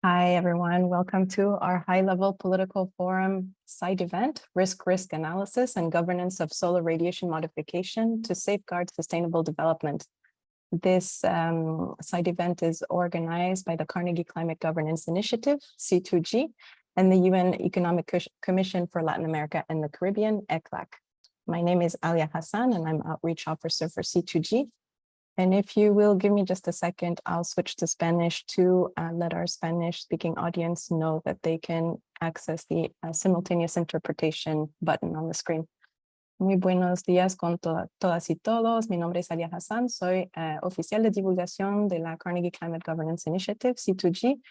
Hi, everyone. Welcome to our high-level political forum side event, Risk Analysis and Governance of Solar Radiation Modification to Safeguard Sustainable Development. This side event is organized by the Carnegie Climate Governance Initiative, C2G, and the UN Economic Commission for Latin America and the Caribbean, ECLAC. My name is Alia Hassan, and I'm Outreach Officer for C2G. And if you will give me just a second, I'll switch to Spanish to let our Spanish-speaking audience know that they can access the simultaneous interpretation button on the screen. Muy buenos días con todas y todos. Mi nombre es Alia Hassan. Soy oficial de divulgación de la Carnegie Climate Governance Initiative, C2G.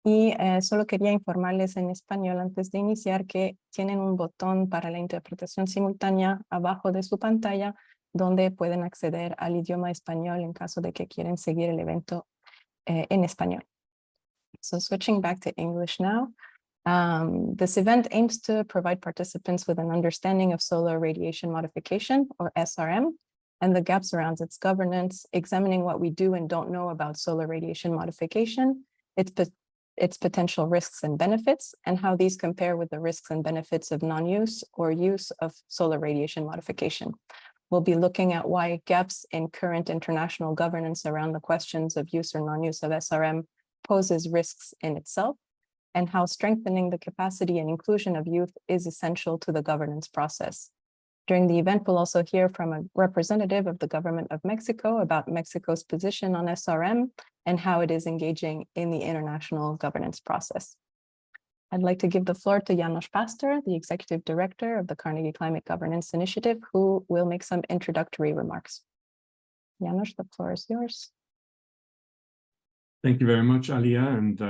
Y solo quería informarles en español antes de iniciar que tienen un botón para la interpretación simultánea abajo de su pantalla, donde pueden acceder al idioma español en caso de que quieran seguir el evento en español. So switching back to English now, this event aims to provide participants with an understanding of solar radiation modification, or SRM, and the gaps around its governance, examining what we do and don't know about solar radiation modification, its potential risks and benefits, and how these compare with the risks and benefits of non-use or use of solar radiation modification. We'll be looking at why gaps in current international governance around the questions of use or non-use of SRM poses risks in itself, and how strengthening the capacity and inclusion of youth is essential to the governance process. During the event, we'll also hear from a representative of the government of Mexico about Mexico's position on SRM and how it is engaging in the international governance process. I'd like to give the floor to János Pastor, the Executive Director of the Carnegie Climate Governance Initiative, who will make some introductory remarks. János, the floor is yours. Thank you very much, Alia, and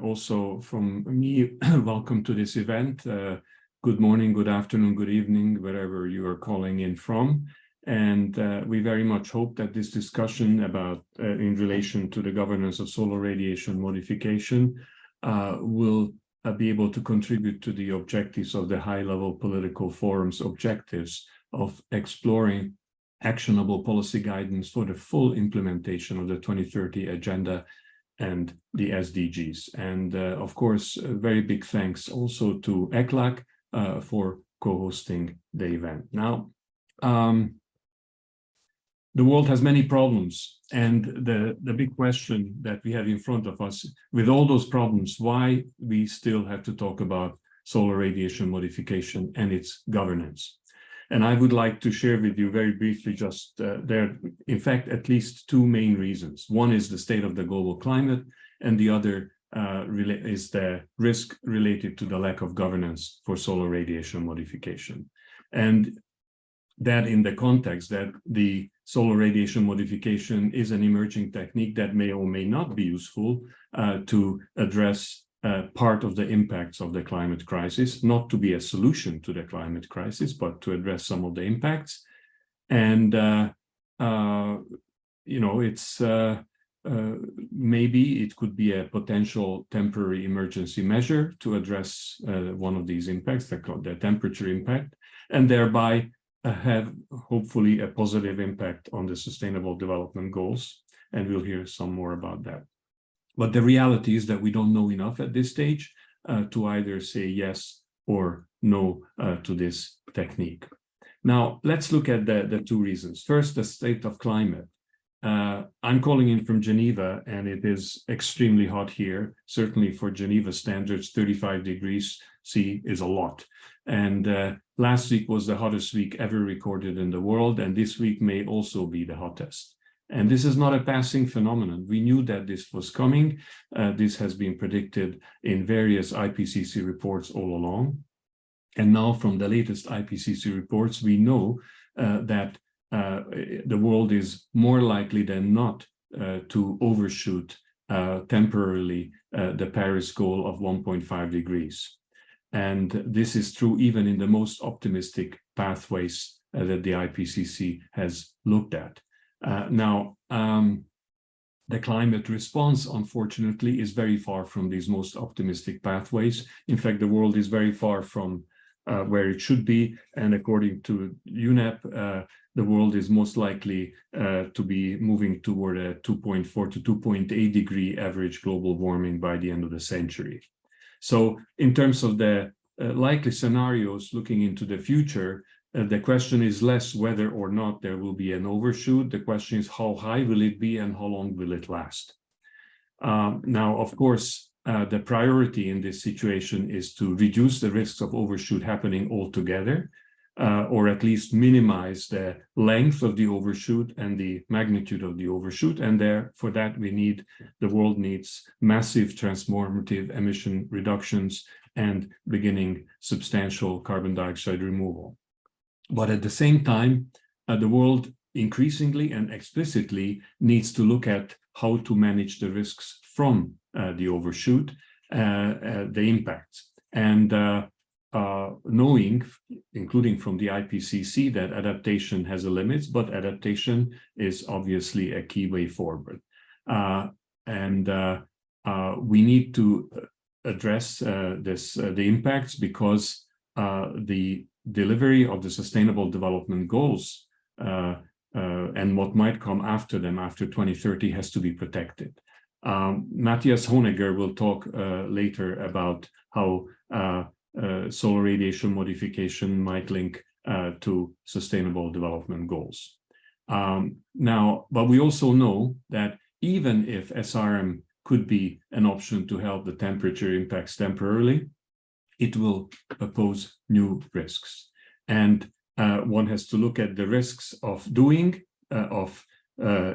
also from me, welcome to this event. Good morning, good afternoon, good evening, wherever you are calling in from. And we very much hope that this discussion about in relation to the governance of solar radiation modification will be able to contribute to the objectives of the high-level political forum's objectives of exploring actionable policy guidance for the full implementation of the 2030 Agenda and the SDGs. And of course, a very big thanks also to ECLAC for co-hosting the event. Now, the world has many problems, and the big question that we have in front of us, with all those problems, why we still have to talk about solar radiation modification and its governance. And I would like to share with you very briefly just there are, in fact, at least two main reasons. One is the state of the global climate, and the other is the risk related to the lack of governance for solar radiation modification. And that in the context that the solar radiation modification is an emerging technique that may or may not be useful to address part of the impacts of the climate crisis, not to be a solution to the climate crisis, but to address some of the impacts. And, you know, it's maybe it could be a potential temporary emergency measure to address one of these impacts, the temperature impact, and thereby have hopefully a positive impact on the sustainable development goals. And we'll hear some more about that. But the reality is that we don't know enough at this stage to either say yes or no to this technique. Now, let's look at the two reasons. First, the state of climate. I'm calling in from Geneva, and it is extremely hot here. Certainly for Geneva standards, 35 degrees C is a lot. And last week was the hottest week ever recorded in the world, and this week may also be the hottest. And this is not a passing phenomenon. We knew that this was coming. This has been predicted in various IPCC reports all along. And now from the latest IPCC reports, we know that the world is more likely than not to overshoot temporarily the Paris goal of 1.5 degrees. And this is true even in the most optimistic pathways that the IPCC has looked at. Now, the climate response, unfortunately, is very far from these most optimistic pathways. In fact, the world is very far from where it should be. And according to UNEP, the world is most likely to be moving toward a 2.4 to 2.8 degree average global warming by the end of the century. So in terms of the likely scenarios looking into the future, the question is less whether or not there will be an overshoot. The question is how high will it be and how long will it last? Now, of course, the priority in this situation is to reduce the risks of overshoot happening altogether, or at least minimize the length of the overshoot and the magnitude of the overshoot. And for that, the world needs massive transformative emission reductions and beginning substantial carbon dioxide removal. But at the same time, the world increasingly and explicitly needs to look at how to manage the risks from the overshoot, the impacts. And knowing, including from the IPCC, that adaptation has a limit, but adaptation is obviously a key way forward. We need to address the impacts because the delivery of the Sustainable Development Goals and what might come after them, after 2030, has to be protected. Matthias Honegger will talk later about how solar radiation modification might link to Sustainable Development Goals. But we also know that even if SRM could be an option to help the temperature impacts temporarily, it will pose new risks. And one has to look at the risks of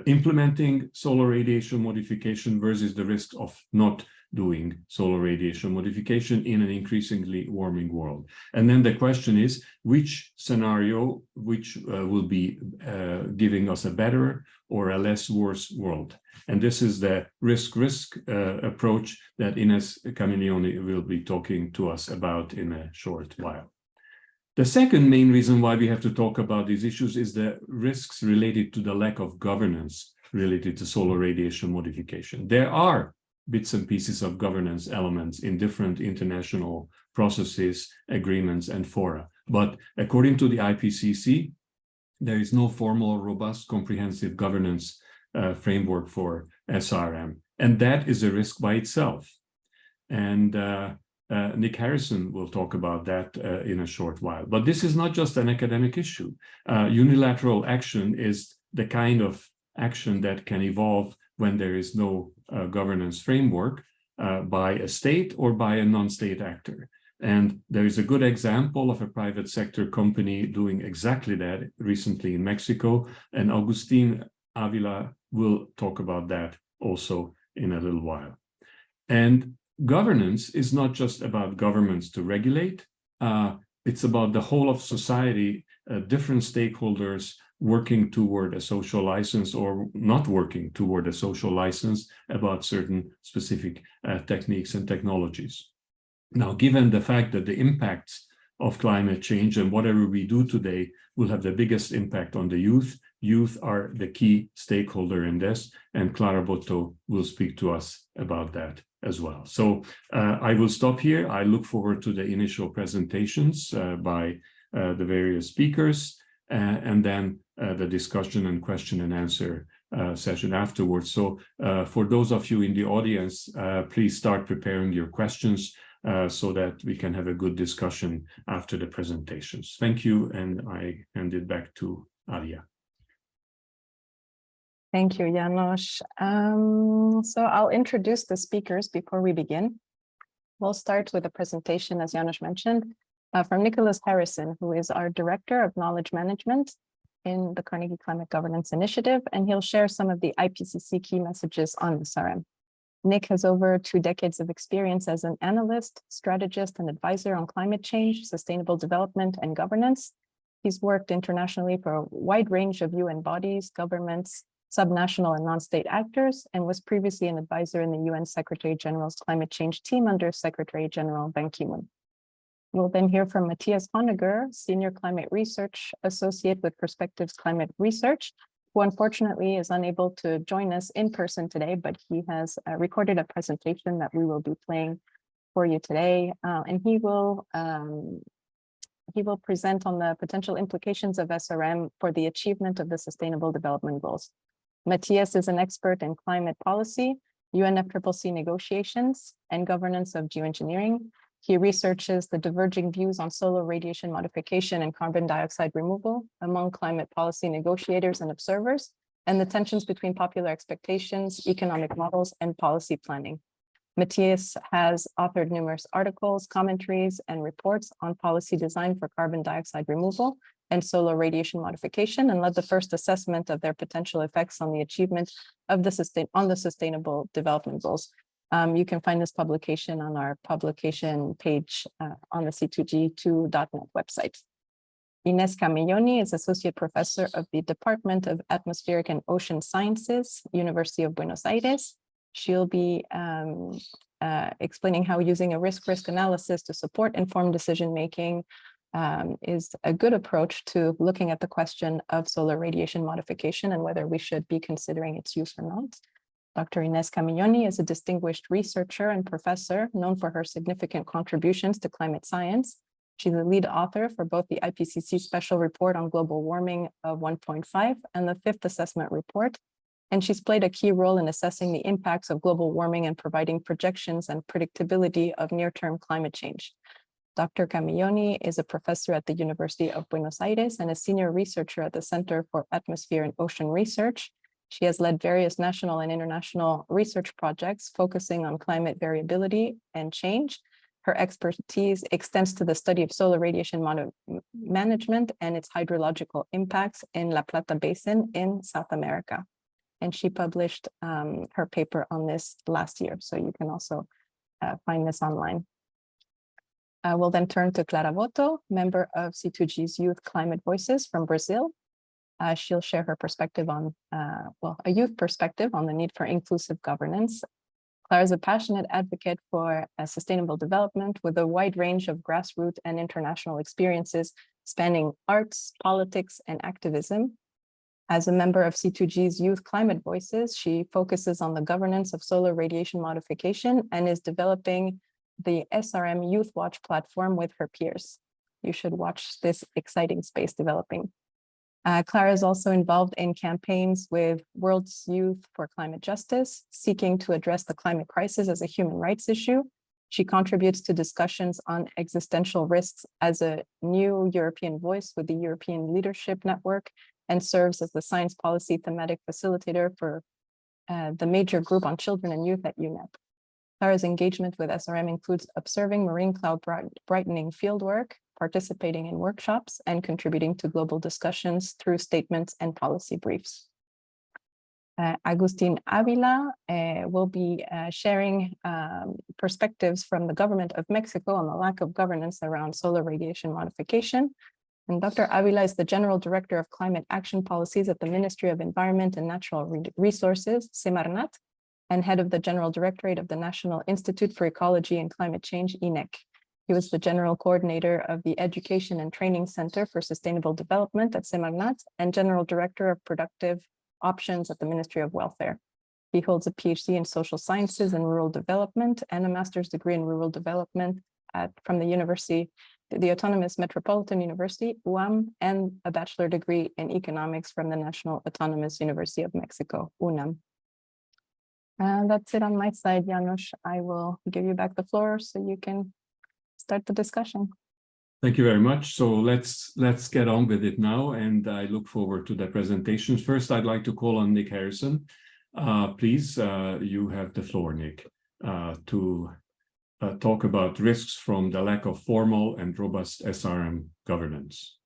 implementing solar radiation modification versus the risk of not doing solar radiation modification in an increasingly warming world. And then the question is, which scenario will be giving us a better or a less worse world? And this is the risk approach that Ines Camiglione will be talking to us about in a short while. The second main reason why we have to talk about these issues is the risks related to the lack of governance related to solar radiation modification. There are bits and pieces of governance elements in different international processes, agreements, and fora. But according to the IPCC, there is no formal, robust, comprehensive governance framework for SRM. And that is a risk by itself. And Nick Harrison will talk about that in a short while. But this is not just an academic issue. Unilateral action is the kind of action that can evolve when there is no governance framework by a state or by a non-state actor. And there is a good example of a private sector company doing exactly that recently in Mexico. And Agustin Avila will talk about that also in a little while. And governance is not just about governments to regulate. It's about the whole of society, different stakeholders working toward a social license or not working toward a social license about certain specific techniques and technologies. Now, given the fact that the impacts of climate change and whatever we do today will have the biggest impact on the youth, youth are the key stakeholder in this, and Clara Botto will speak to us about that as well. So I will stop here. I look forward to the initial presentations by the various speakers and then the discussion and question and answer session afterwards. So for those of you in the audience, please start preparing your questions so that we can have a good discussion after the presentations. Thank you, and I hand it back to Alia. Thank you, János. So I'll introduce the speakers before we begin. We'll start with a presentation, as János mentioned, from Nicholas Harrison, who is our Director of Knowledge Management in the Carnegie Climate Governance Initiative, and he'll share some of the IPCC key messages on SRM. Nick has over 2 decades of experience as an analyst, strategist, and advisor on climate change, sustainable development, and governance. He's worked internationally for a wide range of UN bodies, governments, subnational and non-state actors, and was previously an advisor in the UN Secretary General's climate change team under Secretary General Ban Ki-moon. We'll then hear from Matthias Honegger, Senior Climate Research Associate with Perspectives Climate Research, who unfortunately is unable to join us in person today, but he has recorded a presentation that we will be playing for you today. And he will he will present on the potential implications of SRM for the achievement of the Sustainable Development Goals. Matthias is an expert in climate policy, UNFCCC negotiations, and governance of geoengineering. He researches the diverging views on solar radiation modification and carbon dioxide removal among climate policy negotiators and observers, and the tensions between popular expectations, economic models, and policy planning. Matthias has authored numerous articles, commentaries, and reports on policy design for carbon dioxide removal and solar radiation modification, and led the first assessment of their potential effects on the achievement of the Sustainable Development Goals. You can find this publication on our publication page on the C2G2.net website. Ines Camilloni is Associate Professor of the Department of Atmospheric and Ocean Sciences, University of Buenos Aires. She'll be explaining how using a risk analysis to support informed decision-making is a good approach to looking at the question of solar radiation modification and whether we should be considering its use or not. Dr. Ines Camilloni is a distinguished researcher and professor known for her significant contributions to climate science. She's the lead author for both the IPCC Special Report on Global Warming of 1.5 and the Fifth Assessment Report. And she's played a key role in assessing the impacts of global warming and providing projections and predictability of near-term climate change. Dr. Camilloni is a professor at the University of Buenos Aires and a senior researcher at the Center for Atmosphere and Ocean Research. She has led various national and international research projects focusing on climate variability and change. Her expertise extends to the study of solar radiation management and its hydrological impacts in La Plata Basin in South America. And she published her paper on this last year, so you can also find this online. We'll then turn to Clara Voto, member of C2G's Youth Climate Voices from Brazil. She'll share her perspective on, a youth perspective on the need for inclusive governance. Clara is a passionate advocate for sustainable development with a wide range of grassroots and international experiences spanning arts, politics, and activism. As a member of C2G's Youth Climate Voices, she focuses on the governance of solar radiation modification and is developing the SRM Youth Watch platform with her peers. You should watch this exciting space developing. Clara is also involved in campaigns with World's Youth for Climate Justice, seeking to address the climate crisis as a human rights issue. She contributes to discussions on existential risks as a new European voice with the European Leadership Network and serves as the science policy thematic facilitator for the major group on children and youth at UNEP. Clara's engagement with SRM includes observing marine cloud brightening fieldwork, participating in workshops, and contributing to global discussions through statements and policy briefs. Agustin Avila will be sharing perspectives from the government of Mexico on the lack of governance around solar radiation modification. And Dr. Avila is the General Director of Climate Action Policies at the Ministry of Environment and Natural Resources, Semarnat, and head of the General Directorate of the National Institute for Ecology and Climate Change, INEC. He was the General Coordinator of the Education and Training Center for Sustainable Development at Semarnat and General Director of Productive Options at the Ministry of Welfare. He holds a PhD in Social Sciences and Rural Development and a master's degree in Rural Development from the Autonomous Metropolitan University, UAM, and a bachelor degree in Economics from the National Autonomous University of Mexico, UNAM. And that's it on my side, Janusz. I will give you back the floor so you can start the discussion. Thank you very much. So let's get on with it now, and I look forward to the presentations. First, I'd like to call on Nick Harrison. Please, you have the floor, Nick, to talk about risks from the lack of formal and robust SRM governance.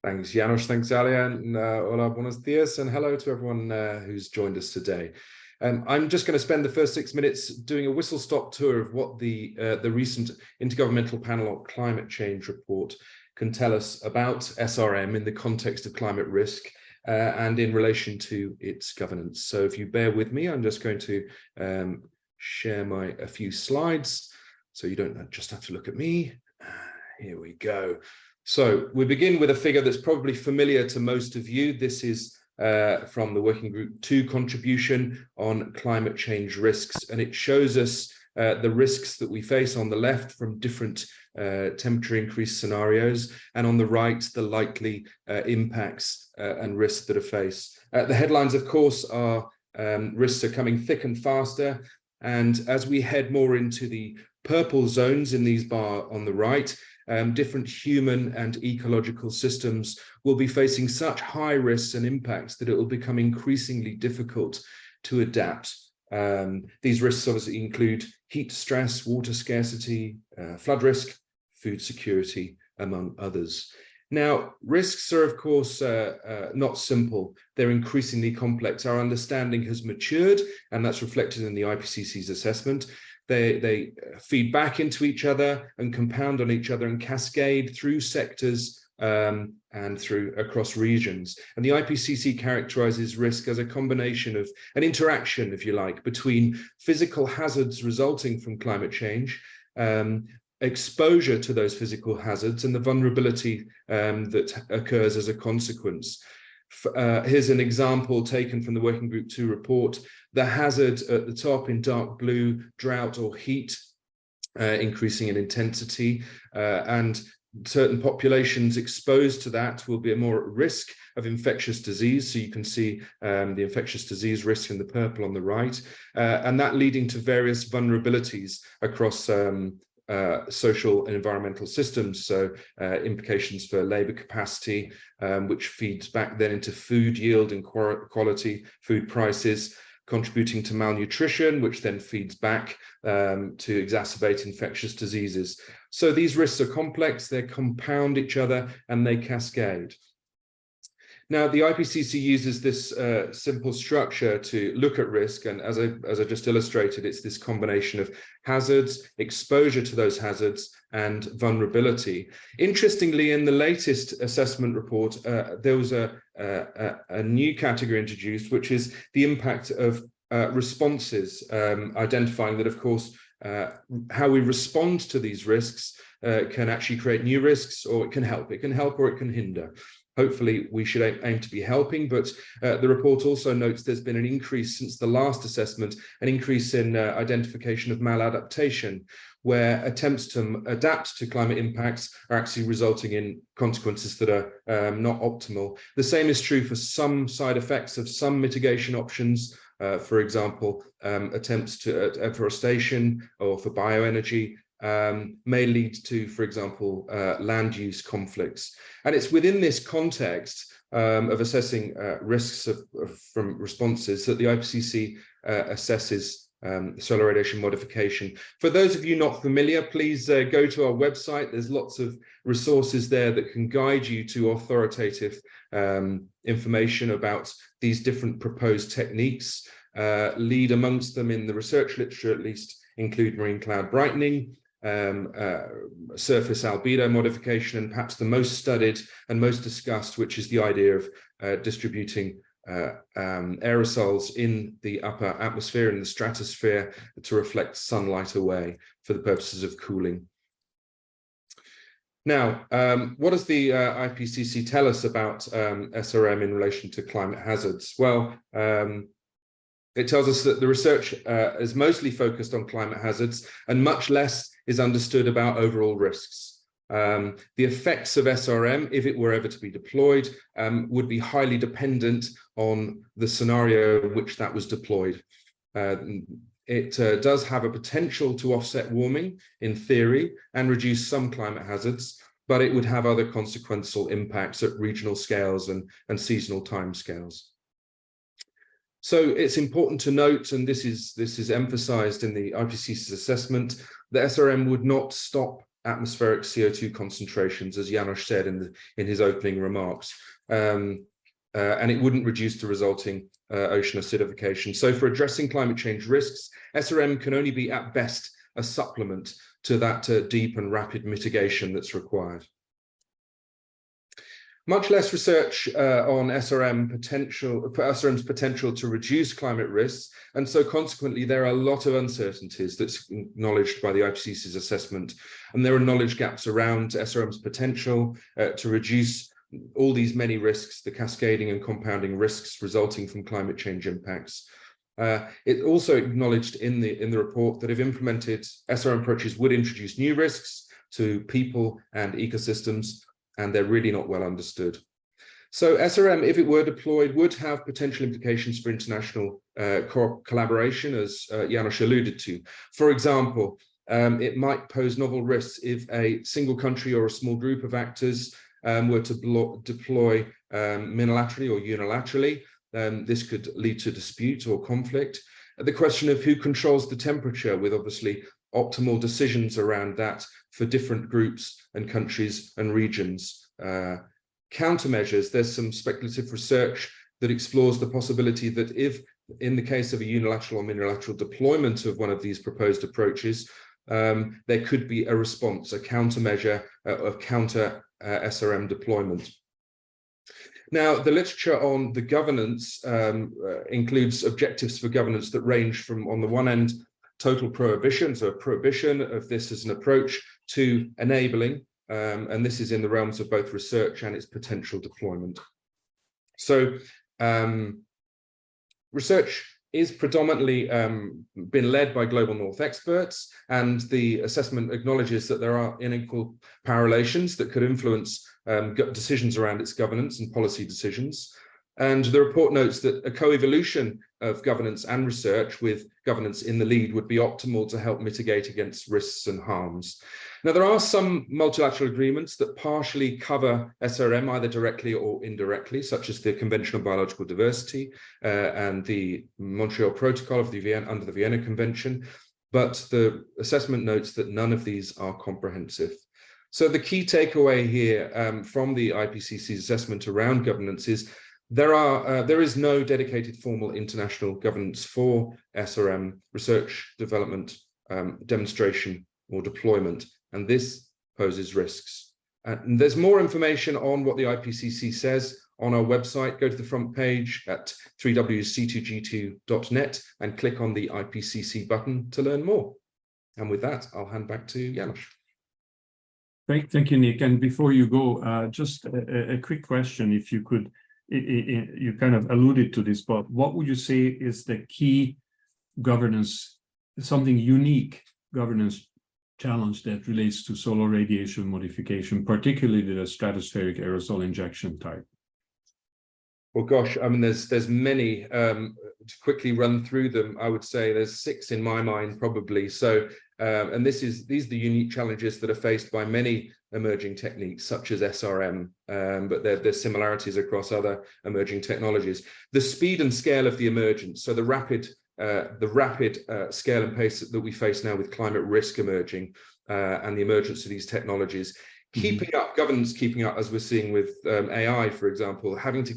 Thanks, Janusz. Thanks, Alia. And hola, buenos dias, and hello to everyone who's joined us today. I'm just going to spend the first 6 minutes doing a whistle-stop tour of what the recent Intergovernmental Panel on Climate Change report can tell us about SRM in the context of climate risk and in relation to its governance. So if you bear with me, I'm just going to share a few slides so you don't just have to look at me. Here we go. So we begin with a figure that's probably familiar to most of you. This is from the Working Group 2 contribution on climate change risks, and it shows us the risks that we face on the left from different temperature increase scenarios, and on the right, the likely impacts and risks that are faced. The headlines, of course, are risks are coming thick and faster. And as we head more into the purple zones in these bars on the right, different human and ecological systems will be facing such high risks and impacts that it will become increasingly difficult to adapt. These risks obviously include heat stress, water scarcity, flood risk, food security, among others. Now, risks are, of course, not simple. They're increasingly complex. Our understanding has matured, and that's reflected in the IPCC's assessment. They feed back into each other and compound on each other and cascade through sectors and through across regions. And the IPCC characterizes risk as a combination of an interaction, if you like, between physical hazards resulting from climate change, exposure to those physical hazards, and the vulnerability that occurs as a consequence. Here's an example taken from the Working Group 2 report. The hazard at the top in dark blue, drought or heat, increasing in intensity, and certain populations exposed to that will be more at risk of infectious disease. So you can see the infectious disease risk in the purple on the right, and that leading to various vulnerabilities across social and environmental systems. So implications for labor capacity, which feeds back then into food yield and quality, food prices, contributing to malnutrition, which then feeds back to exacerbate infectious diseases. So these risks are complex, they compound each other, and they cascade. Now, the IPCC uses this simple structure to look at risk, and as I just illustrated, it's this combination of hazards, exposure to those hazards, and vulnerability. Interestingly, in the latest assessment report, there was a new category introduced, which is the impact of responses, identifying that, of course, how we respond to these risks can actually create new risks, or it can help. It can help or it can hinder. Hopefully, we should aim to be helping, but the report also notes there's been an increase since the last assessment, an increase in identification of maladaptation, where attempts to adapt to climate impacts are actually resulting in consequences that are not optimal. The same is true for some side effects of some mitigation options. For example, attempts to afforestation or for bioenergy may lead to, for example, land use conflicts. And it's within this context of assessing risks from responses that the IPCC assesses solar radiation modification. For those of you not familiar, please go to our website. There's lots of resources there that can guide you to authoritative information about these different proposed techniques. Lead amongst them in the research literature, at least, include marine cloud brightening, surface albedo modification, and perhaps the most studied and most discussed, which is the idea of distributing aerosols in the upper atmosphere, in the stratosphere, to reflect sunlight away for the purposes of cooling. Now, what does the IPCC tell us about SRM in relation to climate hazards? Well, it tells us that the research is mostly focused on climate hazards, and much less is understood about overall risks. The effects of SRM, if it were ever to be deployed, would be highly dependent on the scenario in which that was deployed. It does have a potential to offset warming in theory and reduce some climate hazards, but it would have other consequential impacts at regional scales and seasonal timescales. So it's important to note, and this is emphasized in the IPCC's assessment, that SRM would not stop atmospheric CO2 concentrations, as Janos said in his opening remarks, and it wouldn't reduce the resulting ocean acidification. So for addressing climate change risks, SRM can only be at best a supplement to that deep and rapid mitigation that's required. Much less research on SRM's potential to reduce climate risks, and so consequently there are a lot of uncertainties that's acknowledged by the IPCC's assessment, and there are knowledge gaps around SRM's potential to reduce all these many risks, the cascading and compounding risks resulting from climate change impacts. It also acknowledged in the report that if implemented, SRM approaches would introduce new risks to people and ecosystems, and they're really not well understood. So SRM, if it were deployed, would have potential implications for international collaboration, as Janos alluded to. For example, it might pose novel risks if a single country or a small group of actors were to deploy unilaterally or unilaterally. This could lead to dispute or conflict. The question of who controls the temperature, with obviously optimal decisions around that for different groups and countries and regions. Countermeasures, there's some speculative research that explores the possibility that if, in the case of a unilateral or unilateral deployment of one of these proposed approaches, there could be a response, a countermeasure of counter SRM deployment. Now, the literature on the governance includes objectives for governance that range from, on the one end, total prohibition, so a prohibition of this as an approach, to enabling, and this is in the realms of both research and its potential deployment. So research is predominantly been led by Global North experts, and the assessment acknowledges that there are unequal power relations that could influence decisions around its governance and policy decisions. And the report notes that a co-evolution of governance and research, with governance in the lead, would be optimal to help mitigate against risks and harms. Now, there are some multilateral agreements that partially cover SRM, either directly or indirectly, such as the Convention on Biological Diversity and the Montreal Protocol of under the Vienna Convention. But the assessment notes that none of these are comprehensive. So the key takeaway here from the IPCC's assessment around governance is there is no dedicated formal international governance for SRM research, development, demonstration, or deployment, and this poses risks. And there's more information on what the IPCC says on our website. Go to the front page at www.c2g2.net and click on the IPCC button to learn more. And with that, I'll hand back to Janos. Thank you, Nick. And before you go, just a quick question, if you could. You kind of alluded to this, but what would you say is the key governance, something unique governance challenge that relates to solar radiation modification, particularly the stratospheric aerosol injection type? Well, gosh, I mean, there's many. To quickly run through them, I would say there's 6 in my mind, probably. So, and these are the unique challenges that are faced by many emerging techniques, such as SRM, but there's similarities across other emerging technologies. The speed and scale of the emergence, so the rapid scale and pace that we face now with climate risk emerging and the emergence of these technologies. Keeping up, governance keeping up, as we're seeing with AI, for example, having to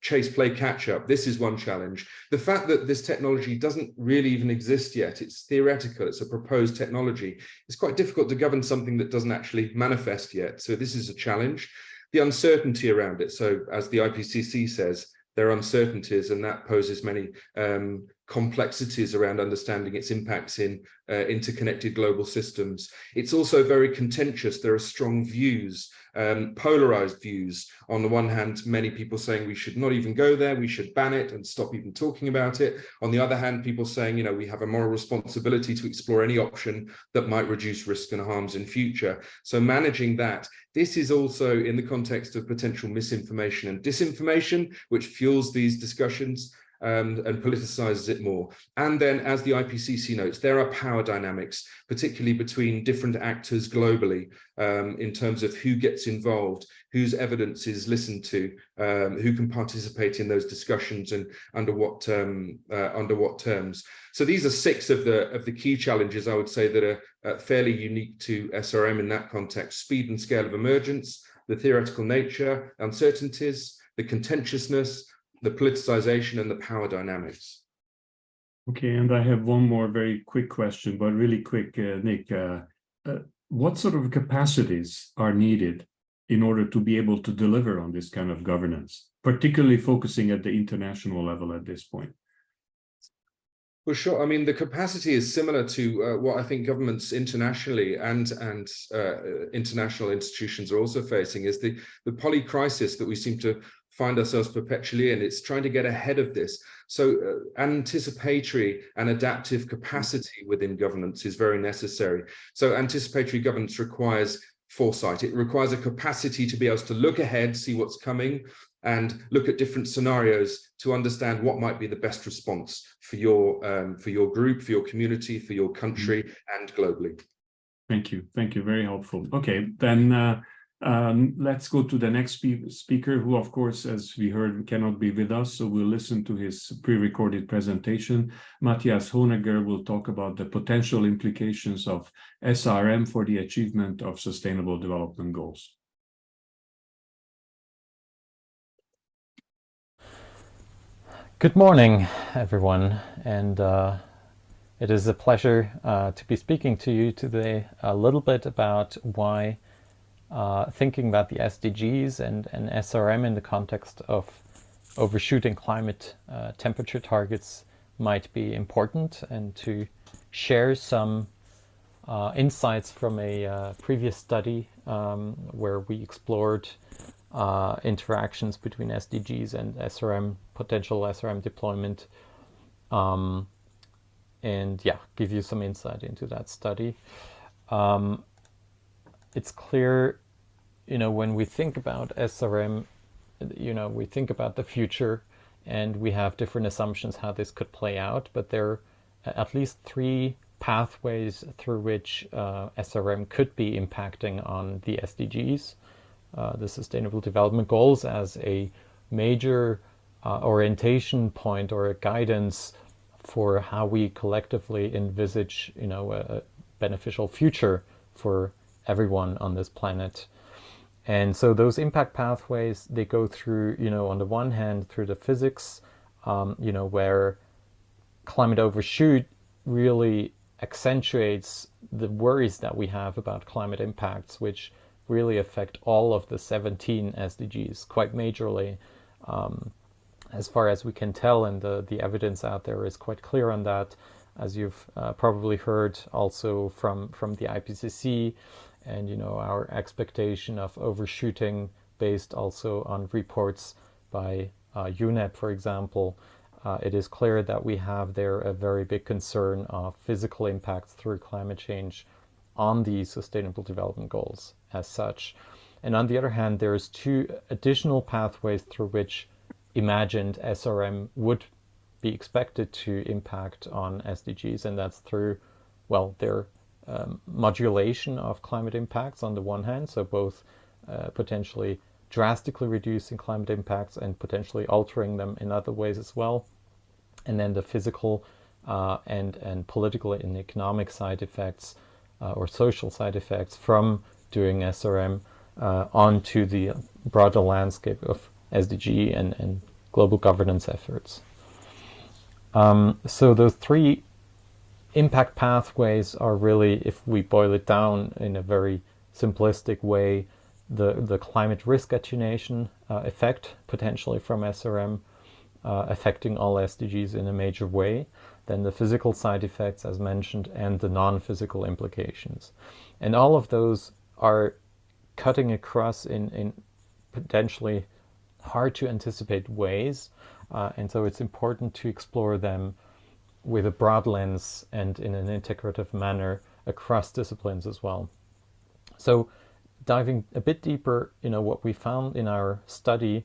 chase, play, catch up. This is one challenge. The fact that this technology doesn't really even exist yet, it's theoretical, it's a proposed technology. It's quite difficult to govern something that doesn't actually manifest yet. So this is a challenge. The uncertainty around it. So as the IPCC says, there are uncertainties, and that poses many complexities around understanding its impacts in interconnected global systems. It's also very contentious. There are strong views, polarized views. On the one hand, many people saying we should not even go there, we should ban it and stop even talking about it. On the other hand, people saying, you know, we have a moral responsibility to explore any option that might reduce risk and harms in future. So managing that. This is also in the context of potential misinformation and disinformation, which fuels these discussions and politicizes it more. And then, as the IPCC notes, there are power dynamics, particularly between different actors globally, in terms of who gets involved, whose evidence is listened to, who can participate in those discussions, and under what terms. So these are 6 of the key challenges, I would say, that are fairly unique to SRM in that context: speed and scale of emergence, the theoretical nature, uncertainties, the contentiousness, the politicization, and the power dynamics. Okay, and I have one more very quick question, but really quick, Nick. What sort of capacities are needed in order to be able to deliver on this kind of governance, particularly focusing at the international level at this point? Well, sure. I mean, the capacity is similar to what I think governments internationally and international institutions are also facing, is the poly crisis that we seem to find ourselves perpetually in. It's trying to get ahead of this. So anticipatory and adaptive capacity within governance is very necessary. So anticipatory governance requires foresight. It requires a capacity to be able to look ahead, see what's coming, and look at different scenarios to understand what might be the best response for your group, for your community, for your country, and globally. Thank you. Thank you. Very helpful. Okay, then let's go to the next speaker, who, of course, as we heard, cannot be with us. So we'll listen to his pre-recorded presentation. Matthias Honegger will talk about the potential implications of SRM for the achievement of Sustainable Development Goals. Good morning, everyone, and it is a pleasure to be speaking to you today a little bit about why thinking about the SDGs and SRM in the context of overshooting climate temperature targets might be important, and to share some insights from a previous study where we explored interactions between SDGs and SRM, potential SRM deployment, and yeah, give you some insight into that study. It's clear, when we think about SRM, we think about the future, and we have different assumptions how this could play out, but there are at least 3 pathways through which SRM could be impacting on the SDGs, the Sustainable Development Goals, as a major orientation point or a guidance for how we collectively envisage, a beneficial future for everyone on this planet. And so those impact pathways, they go through, on the one hand, through the physics, where climate overshoot really accentuates the worries that we have about climate impacts, which really affect all of the 17 SDGs quite majorly, as far as we can tell, and the evidence out there is quite clear on that, as you've probably heard also from the IPCC, and our expectation of overshooting based also on reports by UNEP, for example. It is clear that we have there a very big concern of physical impacts through climate change on the Sustainable Development Goals as such. And on the other hand, there's 2 additional pathways through which imagined SRM would be expected to impact on SDGs, and that's through, their modulation of climate impacts on the one hand, so both potentially drastically reducing climate impacts and potentially altering them in other ways as well, and then the physical and political and economic side effects or social side effects from doing SRM onto the broader landscape of SDG and global governance efforts. So those 3 impact pathways are really, if we boil it down in a very simplistic way, the climate risk attenuation effect potentially from SRM affecting all SDGs in a major way, then the physical side effects as mentioned, and the non-physical implications. And all of those are cutting across in potentially hard to anticipate ways, and so it's important to explore them with a broad lens and in an integrative manner across disciplines as well. So diving a bit deeper, what we found in our study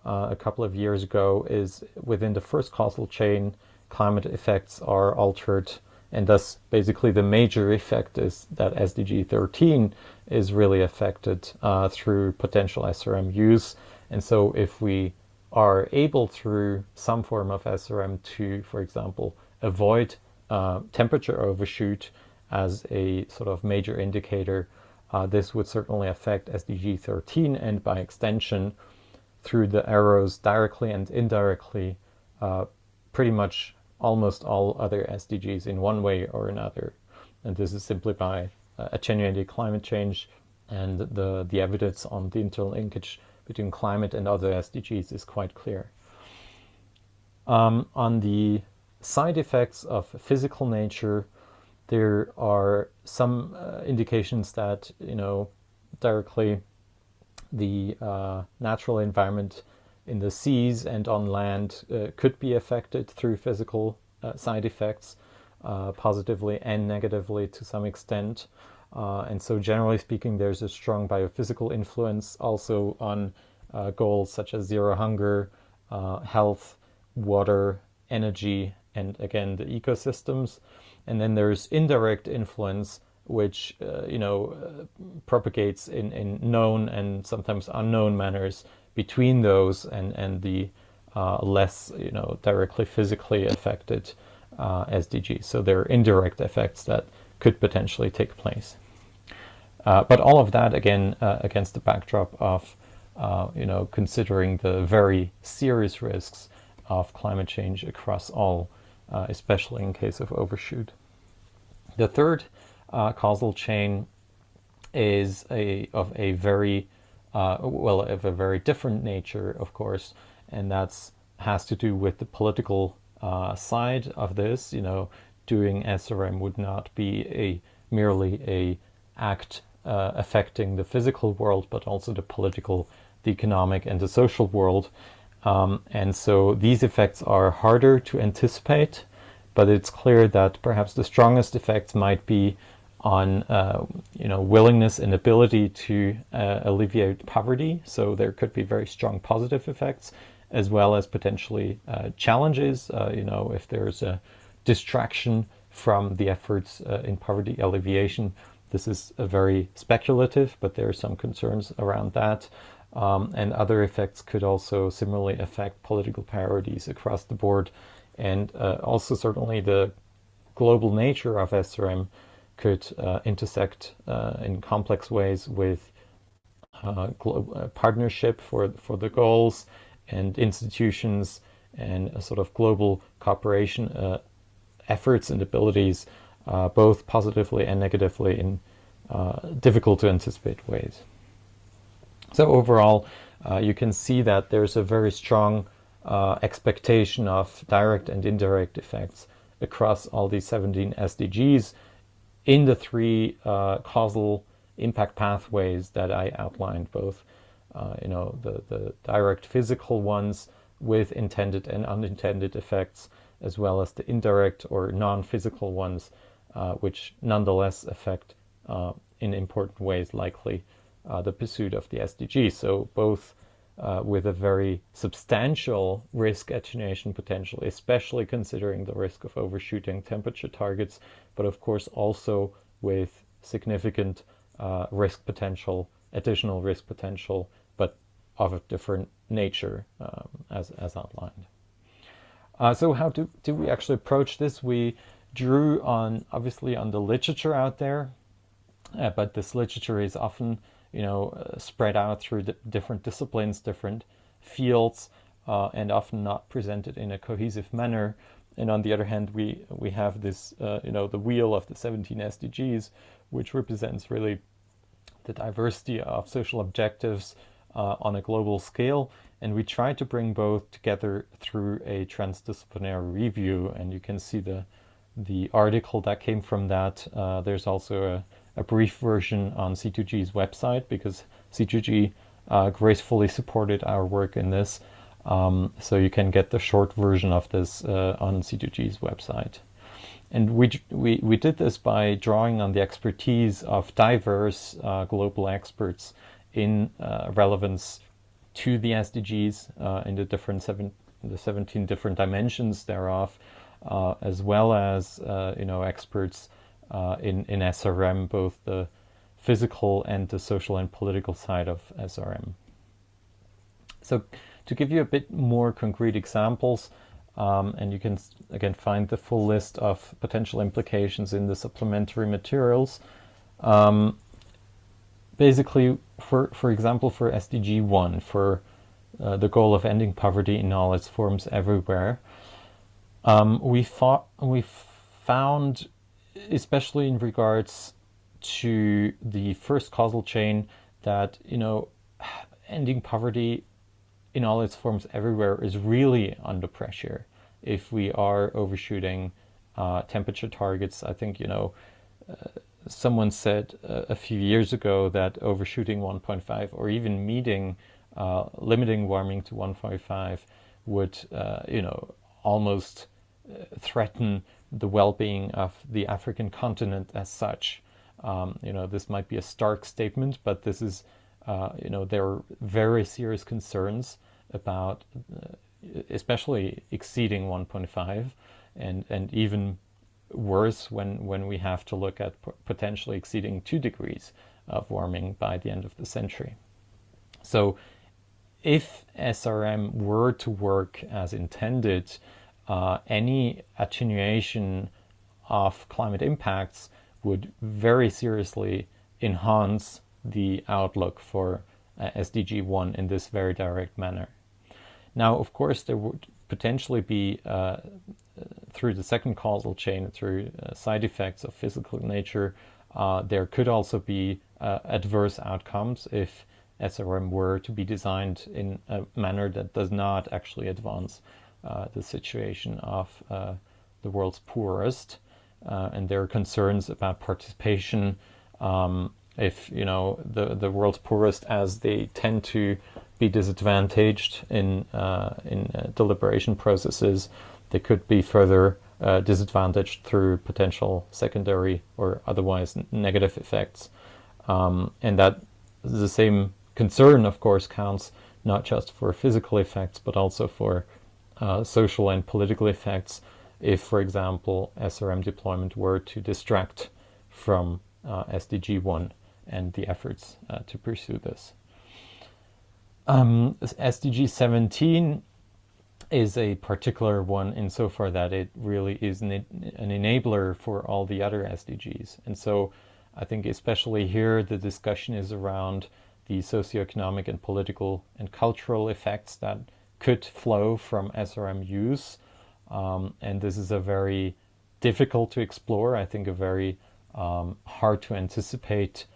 a couple of years ago is within the first causal chain, climate effects are altered, and thus basically the major effect is that SDG 13 is really affected through potential SRM use. And so if we are able through some form of SRM to, for example, avoid temperature overshoot as a sort of major indicator, this would certainly affect SDG 13, and by extension through the arrows directly and indirectly pretty much almost all other SDGs in one way or another. And this is simply by attenuating climate change, and the evidence on the interlinkage between climate and other SDGs is quite clear. On the side effects of physical nature, there are some indications that, directly the natural environment in the seas and on land could be affected through physical side effects, positively and negatively to some extent. And so generally speaking, there's a strong biophysical influence also on goals such as zero hunger, health, water, energy, and again, the ecosystems. And then there's indirect influence, which propagates in known and sometimes unknown manners between those and the less directly physically affected SDGs. So there are indirect effects that could potentially take place. But all of that, again, against the backdrop of considering the very serious risks of climate change across all, especially in case of overshoot. The third causal chain is of a very different nature, of course, and that's has to do with the political side of this. Doing SRM would not be merely a act affecting the physical world, but also the political, the economic, and the social world. And so these effects are harder to anticipate, but it's clear that perhaps the strongest effects might be on willingness and ability to alleviate poverty. So there could be very strong positive effects, as well as potentially challenges. If there's a distraction from the efforts in poverty alleviation. This is very speculative, but there are some concerns around that. And other effects could also similarly affect political priorities across the board. And also certainly the global nature of SRM could intersect in complex ways with partnership for the goals and institutions and a sort of global cooperation efforts and abilities, both positively and negatively in difficult to anticipate ways. So overall, you can see that there's a very strong expectation of direct and indirect effects across all these 17 SDGs in the three causal impact pathways that I outlined, both the direct physical ones with intended and unintended effects, as well as the indirect or non-physical ones, which nonetheless affect in important ways likely the pursuit of the SDGs. So both with a very substantial risk attenuation potential, especially considering the risk of overshooting temperature targets, but of course also with significant risk potential, additional risk potential, but of a different nature, as outlined. So how do we actually approach this? We drew obviously on the literature out there, but this literature is often spread out through different disciplines, different fields, and often not presented in a cohesive manner. And on the other hand, we have this, the wheel of the 17 SDGs, which represents really the diversity of social objectives on a global scale. And we try to bring both together through a transdisciplinary review. And you can see the article that came from that. There's also a brief version on C2G's website, because C2G gracefully supported our work in this. So you can get the short version of this on C2G's website. And we did this by drawing on the expertise of diverse global experts in relevance to the SDGs in the 17 different dimensions thereof, as well as experts in SRM, both the physical and the social and political side of SRM. So to give you a bit more concrete examples, and you can again find the full list of potential implications in the supplementary materials. Basically, for example, for SDG 1, for the goal of ending poverty in all its forms everywhere, we found, especially in regards to the first causal chain, that ending poverty in all its forms everywhere is really under pressure if we are overshooting temperature targets. I think someone said a few years ago that overshooting 1.5 or even meeting limiting warming to 1.5 would, almost threaten the well-being of the African continent as such. This might be a stark statement, but this is, there are very serious concerns about especially exceeding 1.5 and even worse when we have to look at potentially exceeding 2 degrees of warming by the end of the century. So if SRM were to work as intended, any attenuation of climate impacts would very seriously enhance the outlook for SDG 1 in this very direct manner. Now, of course, there would potentially be, through the second causal chain, through side effects of physical nature, there could also be adverse outcomes if SRM were to be designed in a manner that does not actually advance the situation of the world's poorest. And there are concerns about participation. If the world's poorest, as they tend to be disadvantaged in deliberation processes, they could be further disadvantaged through potential secondary or otherwise negative effects. And that the same concern, of course, counts not just for physical effects, but also for social and political effects if, for example, SRM deployment were to distract from SDG 1 and the efforts to pursue this. SDG 17 is a particular one insofar that it really is an enabler for all the other SDGs. And so I think especially here the discussion is around the socioeconomic and political and cultural effects that could flow from SRM use. And this is a very difficult to explore, I think a very hard to anticipate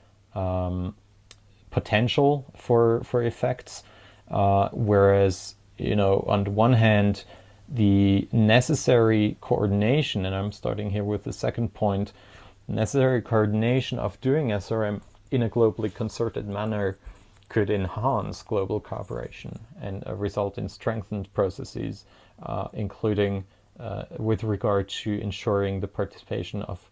potential for effects. Whereas, on the one hand, the necessary coordination, and I'm starting here with the second point, necessary coordination of doing SRM in a globally concerted manner could enhance global cooperation and result in strengthened processes, including with regard to ensuring the participation of,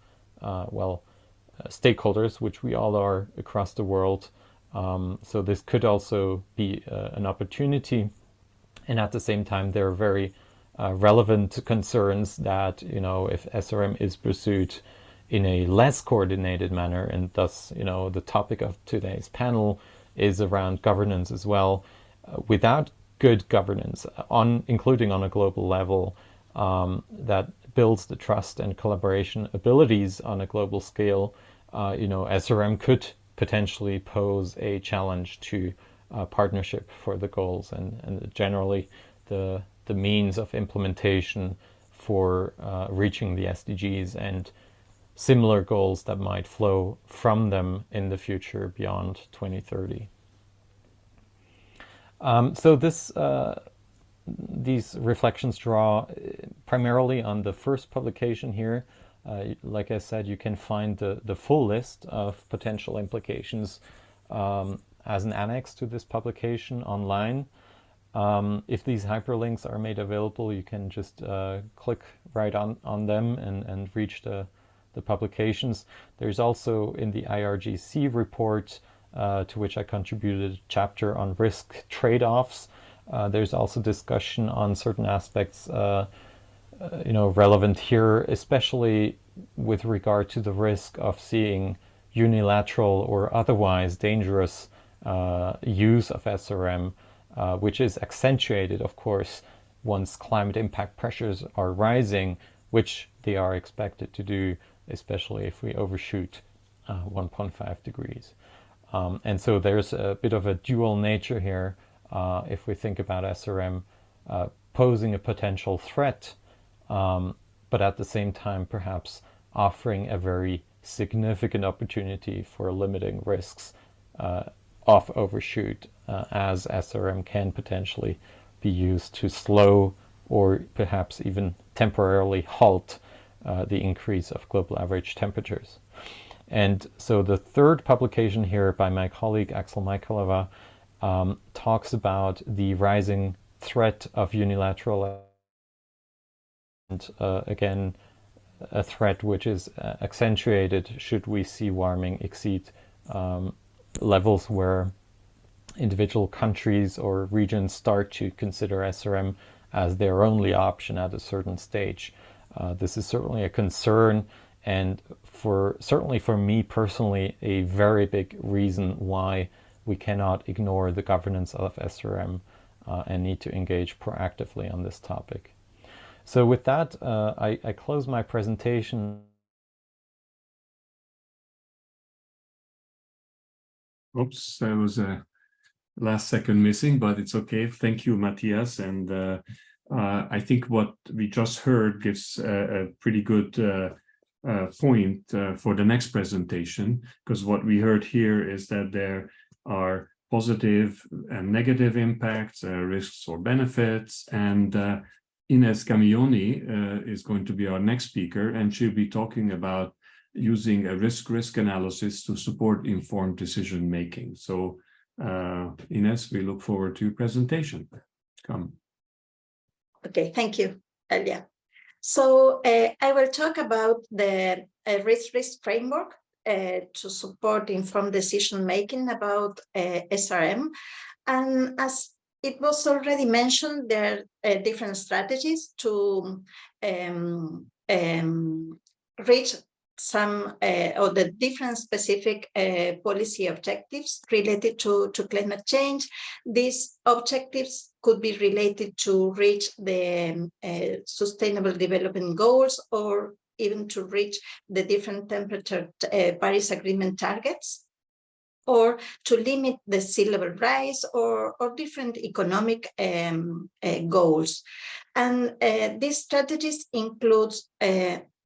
stakeholders, which we all are across the world. So this could also be an opportunity. And at the same time, there are very relevant concerns that, if SRM is pursued in a less coordinated manner, and thus, the topic of today's panel is around governance as well. Without good governance, including on a global level, that builds the trust and collaboration abilities on a global scale, SRM could potentially pose a challenge to partnership for the goals and generally the means of implementation for reaching the SDGs and similar goals that might flow from them in the future beyond 2030. So these reflections draw primarily on the first publication here. Like I said, you can find the full list of potential implications as an annex to this publication online. If these hyperlinks are made available, you can just click right on them and reach the publications. There's also in the IRGC report, to which I contributed a chapter on risk trade-offs. There's also discussion on certain aspects relevant here, especially with regard to the risk of seeing unilateral or otherwise dangerous use of SRM, which is accentuated, of course, once climate impact pressures are rising, which they are expected to do, especially if we overshoot 1.5 degrees. And so there's a bit of a dual nature here if we think about SRM posing a potential threat, but at the same time perhaps offering a very significant opportunity for limiting risks of overshoot, as SRM can potentially be used to slow or perhaps even temporarily halt the increase of global average temperatures. And so the third publication here by my colleague Axel Michailova talks about the rising threat of unilateral and again, a threat which is accentuated should we see warming exceed levels where individual countries or regions start to consider SRM as their only option at a certain stage. This is certainly a concern, and certainly for me personally, a very big reason why we cannot ignore the governance of SRM and need to engage proactively on this topic. So with that, I close my presentation. Oops, there was a last second missing, but it's okay. Thank you, Matthias. And I think what we just heard gives a pretty good point for the next presentation, because what we heard here is that there are positive and negative impacts, risks or benefits, and Ines Camioni is going to be our next speaker, and she'll be talking about using a risk analysis to support informed decision making. So Ines, we look forward to your presentation. Come. Okay, thank you, Elia. So I will talk about the risk framework to support informed decision making about SRM. And as it was already mentioned, there are different strategies to reach some or the different specific policy objectives related to climate change. These objectives could be related to reach the sustainable development goals, or even to reach the different temperature Paris Agreement targets, or to limit the sea level rise, or different economic goals. And these strategies include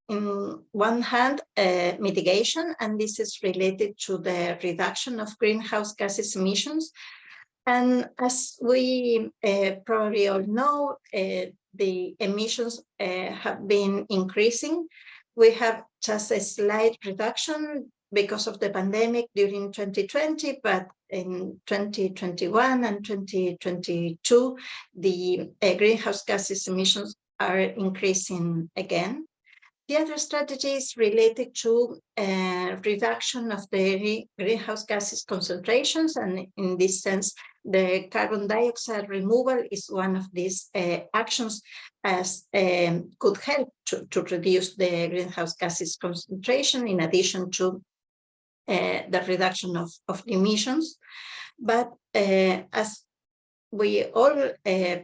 in one hand, mitigation, and this is related to the reduction of greenhouse gases emissions. And as we probably all know, the emissions have been increasing. We have just a slight reduction because of the pandemic during 2020, but in 2021 and 2022, the greenhouse gases emissions are increasing again. The other strategy is related to reduction of the greenhouse gases concentrations, and in this sense, the carbon dioxide removal is one of these actions as could help to reduce the greenhouse gases concentration in addition to the reduction of emissions. But as we all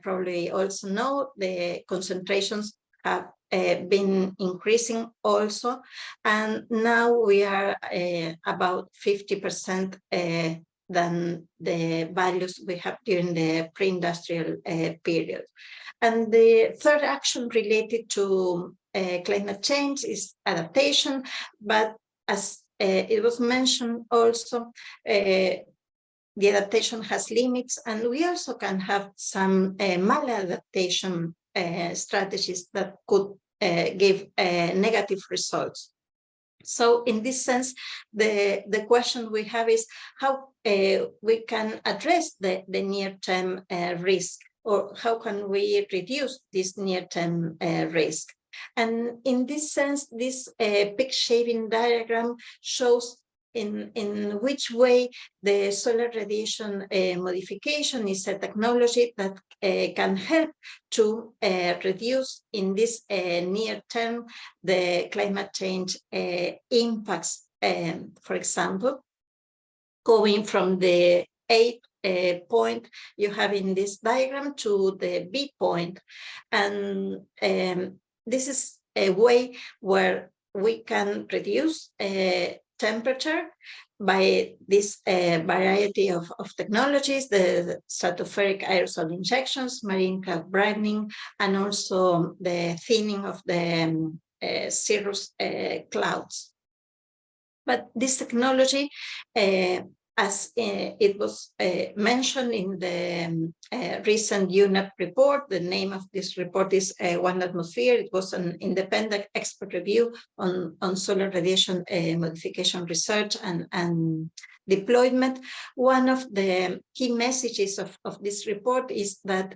probably also know, the concentrations have been increasing also, and now we are about 50% than the values we have during the pre-industrial period. And the third action related to climate change is adaptation, but as it was mentioned also, the adaptation has limits, and we also can have some maladaptation strategies that could give negative results. So in this sense, the question we have is how we can address the near-term risk, or how can we reduce this near-term risk? And in this sense, this peak shaving diagram shows in which way the solar radiation modification is a technology that can help to reduce in this near term the climate change impacts. For example, going from the A point you have in this diagram to the B point. And this is a way where we can reduce temperature by this variety of technologies, the stratospheric aerosol injections, marine cloud brightening, and also the thinning of the cirrus clouds. But this technology as it was mentioned in the recent UNEP report, the name of this report is One Atmosphere. It was an independent expert review on solar radiation modification research and deployment. One of the key messages of this report is that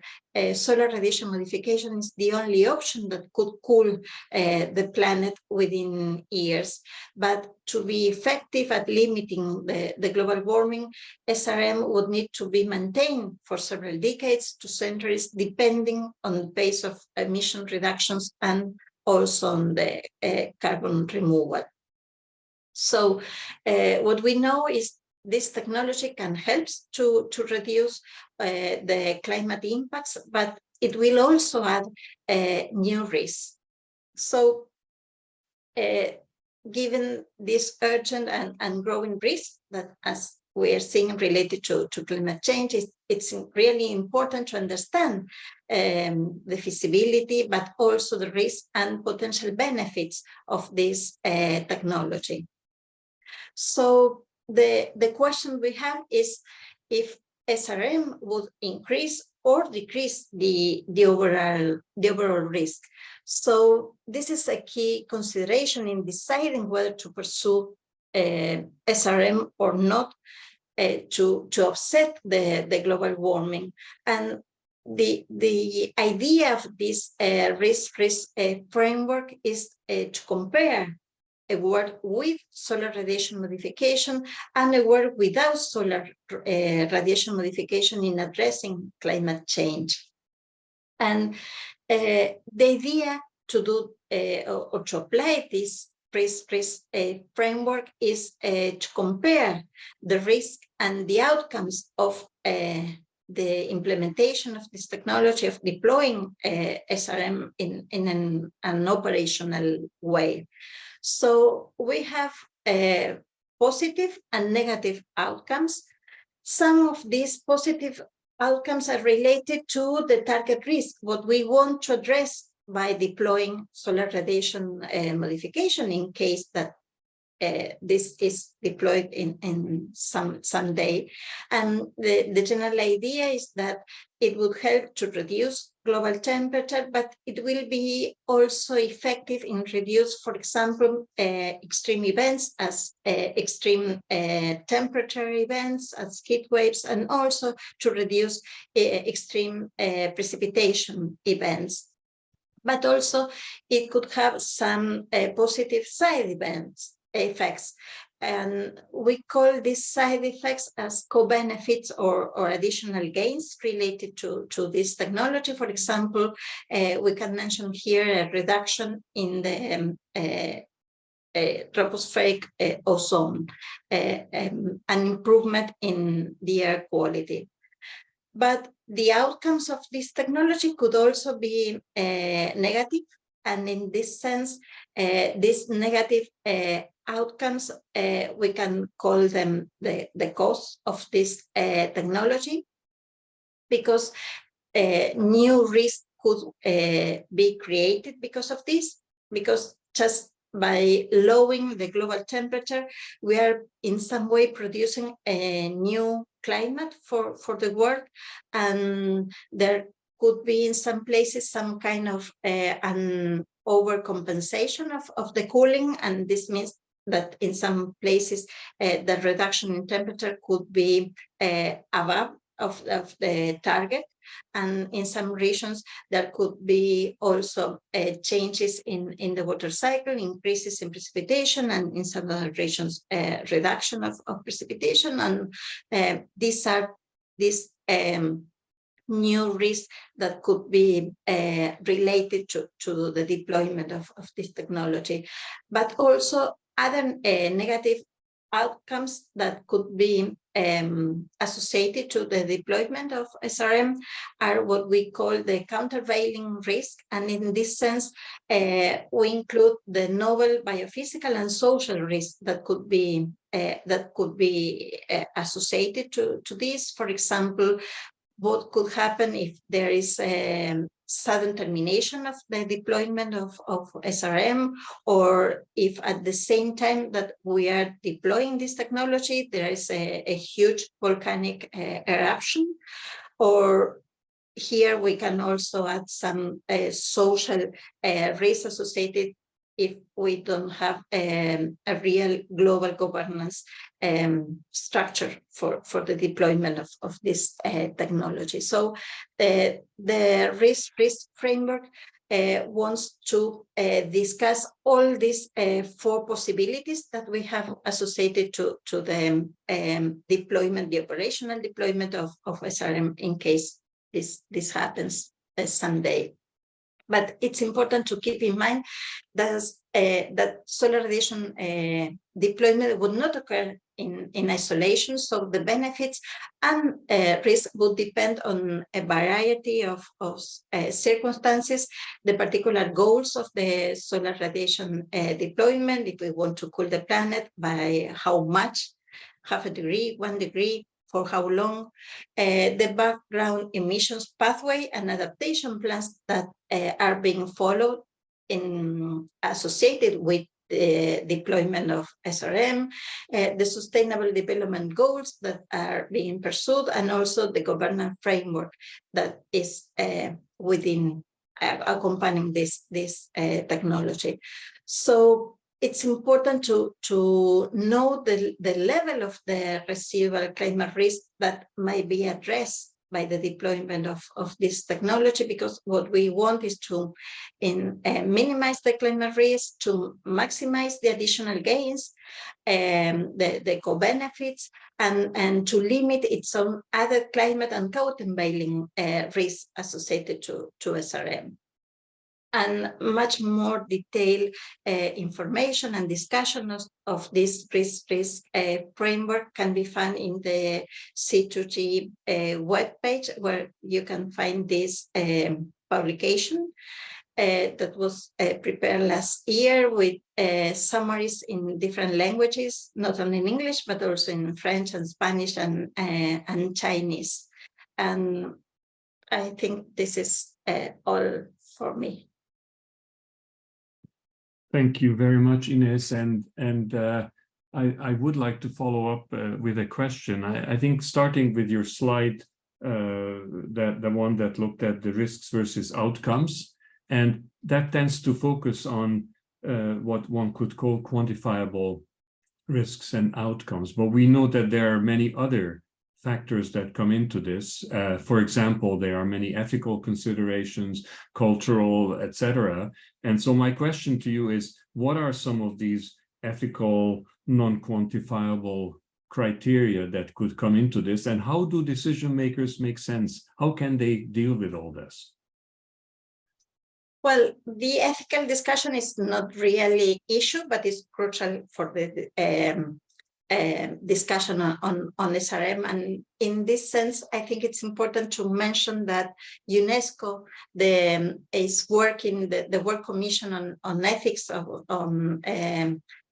solar radiation modification is the only option that could cool the planet within years. But to be effective at limiting the global warming, SRM would need to be maintained for several decades to centuries, depending on the pace of emission reductions and also on the carbon removal. So what we know is this technology can help to reduce the climate impacts, but it will also add new risks. So given this urgent and growing risk that, as we are seeing related to climate change, it's really important to understand the feasibility, but also the risk and potential benefits of this technology. So the question we have is if SRM would increase or decrease the overall risk. So this is a key consideration in deciding whether to pursue SRM or not to offset the global warming. And the idea of this risk framework is to compare a world with solar radiation modification and a world without solar radiation modification in addressing climate change. And the idea to do or to apply this risk framework is to compare the risk and the outcomes of the implementation of this technology, of deploying SRM in an operational way. So we have positive and negative outcomes. Some of these positive outcomes are related to the target risk, what we want to address by deploying solar radiation modification in case that this is deployed in some day. And the general idea is that it would help to reduce global temperature, but it will be also effective in reduce, for example, extreme events as extreme temperature events, as heat waves, and also to reduce extreme precipitation events. But also it could have some positive side effects. And we call these side effects as co-benefits or additional gains related to this technology. For example, we can mention here a reduction in the tropospheric ozone, an improvement in the air quality. But the outcomes of this technology could also be negative. And in this sense, these negative outcomes, we can call them the cost of this technology, because new risk could be created because of this, because just by lowering the global temperature, we are in some way producing a new climate for the world, and there could be in some places some kind of an overcompensation of the cooling, and this means that in some places the reduction in temperature could be above of the target, and in some regions there could be also changes in the water cycle, increases in precipitation, and in some other regions reduction of precipitation, and these are new risks that could be related to the deployment of this technology. But also other negative outcomes that could be associated to the deployment of SRM are what we call the countervailing risk. And in this sense, we include the novel biophysical and social risks that could be associated to this. For example, what could happen if there is sudden termination of the deployment of SRM, or if at the same time that we are deploying this technology, there is a huge volcanic eruption, or here we can also add some social risk associated if we don't have a real global governance structure for the deployment of this technology. So the risk framework wants to discuss all these 4 possibilities that we have associated to the deployment, the operational deployment of SRM in case this happens someday. But it's important to keep in mind that solar radiation deployment would not occur in isolation, so the benefits and risk would depend on a variety of circumstances, the particular goals of the solar radiation deployment, if we want to cool the planet, by how much, 0.5 degree, 1 degree, for how long, the background emissions pathway and adaptation plans that are being followed associated with the deployment of SRM, the sustainable development goals that are being pursued, and also the governance framework that is within accompanying this technology. So it's important to know the level of the residual climate risk that might be addressed by the deployment of this technology, because what we want is to minimize the climate risk, to maximize the additional gains, the co-benefits, and to limit its own other climate and countervailing risks associated to SRM. And much more detailed information and discussion of this risk framework can be found in the C2G webpage, where you can find this publication that was prepared last year with summaries in different languages, not only in English, but also in French and Spanish and Chinese. And I think this is all for me. Thank you very much, Ines. And I would like to follow up with a question. I think starting with your slide, the one that looked at the risks versus outcomes, and that tends to focus on what one could call quantifiable risks and outcomes. But we know that there are many other factors that come into this. For example, there are many ethical considerations, cultural, etc. And so my question to you is, what are some of these ethical, non-quantifiable criteria that could come into this, and how do decision makers make sense? How can they deal with all this? Well, the ethical discussion is not really issue, but it's crucial for the discussion on SRM. And in this sense, I think it's important to mention that UNESCO is working, the World Commission on Ethics on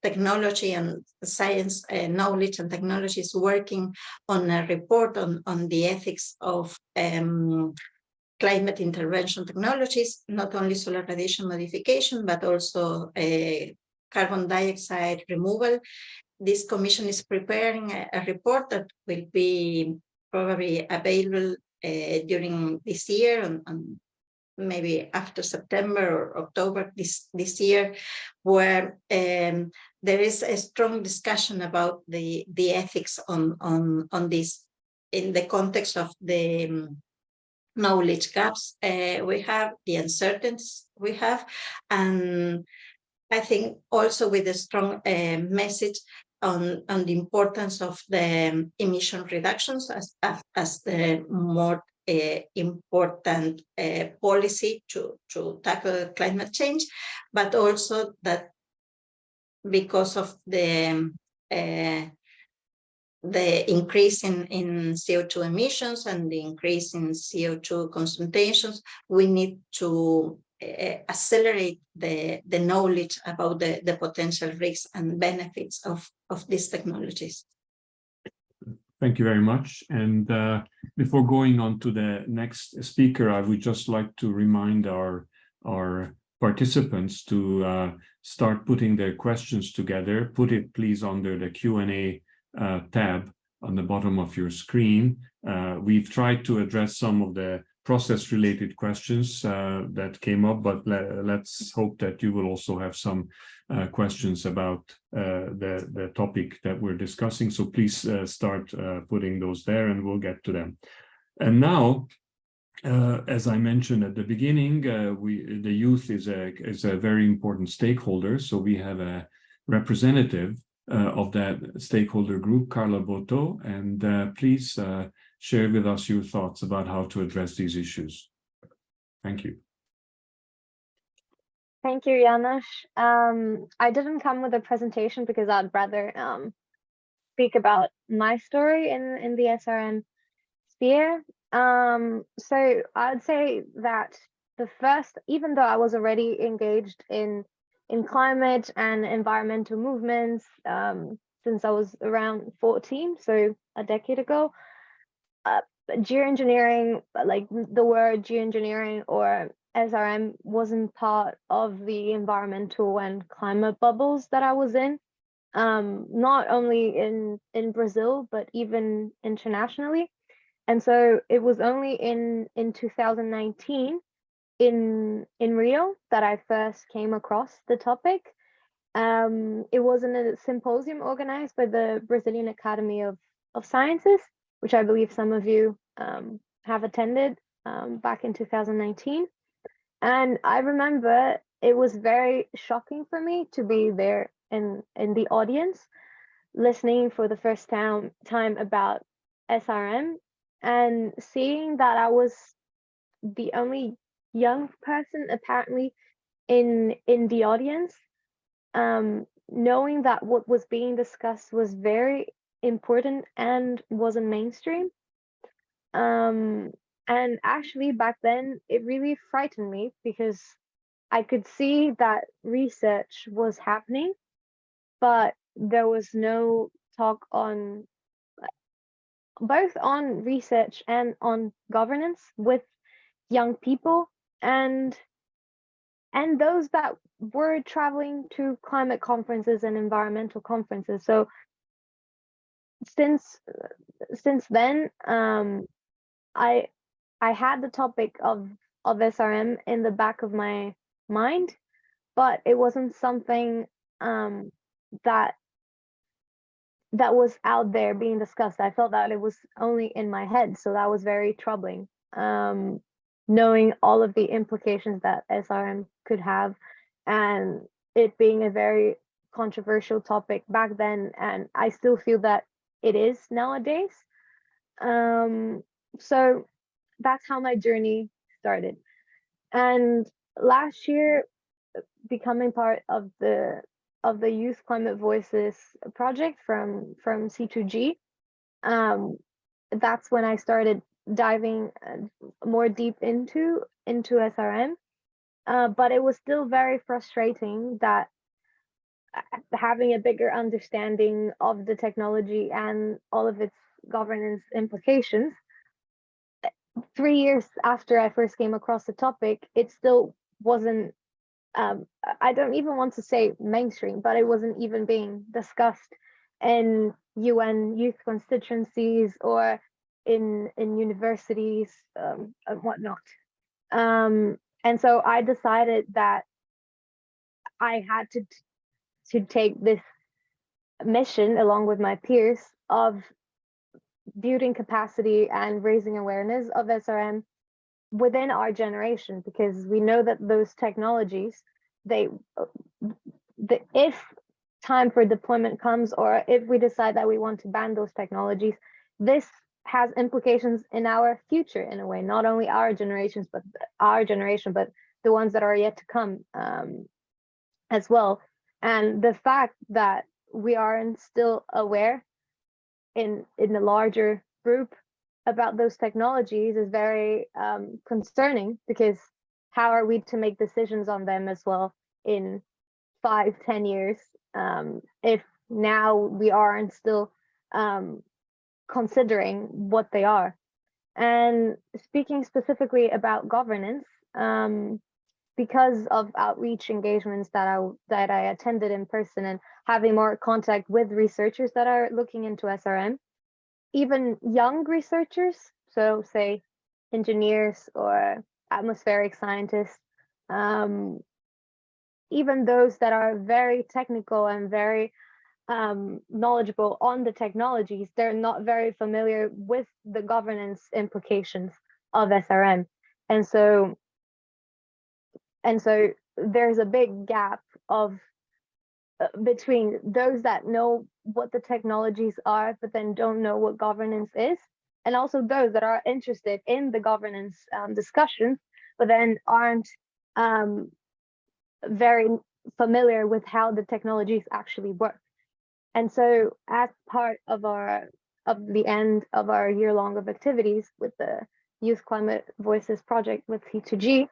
Technology and Science, Knowledge and Technology is working on a report on the ethics of climate intervention technologies, not only solar radiation modification, but also carbon dioxide removal. This commission is preparing a report that will be probably available during this year, and maybe after September or October this year, where there is a strong discussion about the ethics on this in the context of the knowledge gaps we have, the uncertainties we have, and I think also with a strong message on the importance of the emission reductions as the more important policy to tackle climate change, but also that because of the increase in CO2 emissions and the increase in CO2 concentrations, we need to accelerate the knowledge about the potential risks and benefits of these technologies. Thank you very much. And before going on to the next speaker, I would just like to remind our participants to start putting their questions together. Put it please under the Q&A tab on the bottom of your screen. We've tried to address some of the process-related questions that came up, but let's hope that you will also have some questions about the topic that we're discussing. So please start putting those there and we'll get to them. And now, as I mentioned at the beginning, the youth is a very important stakeholder. So we have a representative of that stakeholder group, Carla Boto, and please share with us your thoughts about how to address these issues. Thank you. Thank you, Janos. I didn't come with a presentation because I'd rather speak about my story in the SRM sphere. So I'd say that even though I was already engaged in climate and environmental movements since I was around 14, so a decade ago, geoengineering, like the word geoengineering or SRM, wasn't part of the environmental and climate bubbles that I was in, not only in Brazil, but even internationally. And so it was only in 2019 in Rio that I first came across the topic. It was in a symposium organized by the Brazilian Academy of Sciences, which I believe some of you have attended back in 2019. And I remember it was very shocking for me to be there in the audience, listening for the first time about SRM and seeing that I was the only young person apparently in the audience, knowing that what was being discussed was very important and wasn't mainstream. And actually back then it really frightened me because I could see that research was happening, but there was no talk on both on research and on governance with young people and those that were traveling to climate conferences and environmental conferences. So since then, I had the topic of SRM in the back of my mind, but it wasn't something that was out there being discussed. I felt that it was only in my head, so that was very troubling. Knowing all of the implications that SRM could have, and it being a very controversial topic back then, and I still feel that it is nowadays. So that's how my journey started. And last year, becoming part of the Youth Climate Voices project from C2G, that's when I started diving more deep into SRM. But it was still very frustrating that having a bigger understanding of the technology and all of its governance implications, 3 years after I first came across the topic, it still wasn't, I don't even want to say mainstream, but it wasn't even being discussed in UN youth constituencies or in universities and whatnot. And so I decided that I had to take this mission along with my peers of building capacity and raising awareness of SRM within our generation, because we know that those technologies, if time for deployment comes, or if we decide that we want to ban those technologies, this has implications in our future in a way, not only our generation, but the ones that are yet to come as well. And the fact that we aren't still aware in the larger group about those technologies is very concerning, because how are we to make decisions on them as well in 5-10 years if now we aren't still considering what they are. And speaking specifically about governance, because of outreach engagements that I attended in person and having more contact with researchers that are looking into SRM, even young researchers, so say engineers or atmospheric scientists, even those that are very technical and very knowledgeable on the technologies, they're not very familiar with the governance implications of SRM. And so there's a big gap of between those that know what the technologies are, but then don't know what governance is, and also those that are interested in the governance discussions, but then aren't very familiar with how the technologies actually work. And so as part of the end of our year-long of activities with the Youth Climate Voices project with C2G,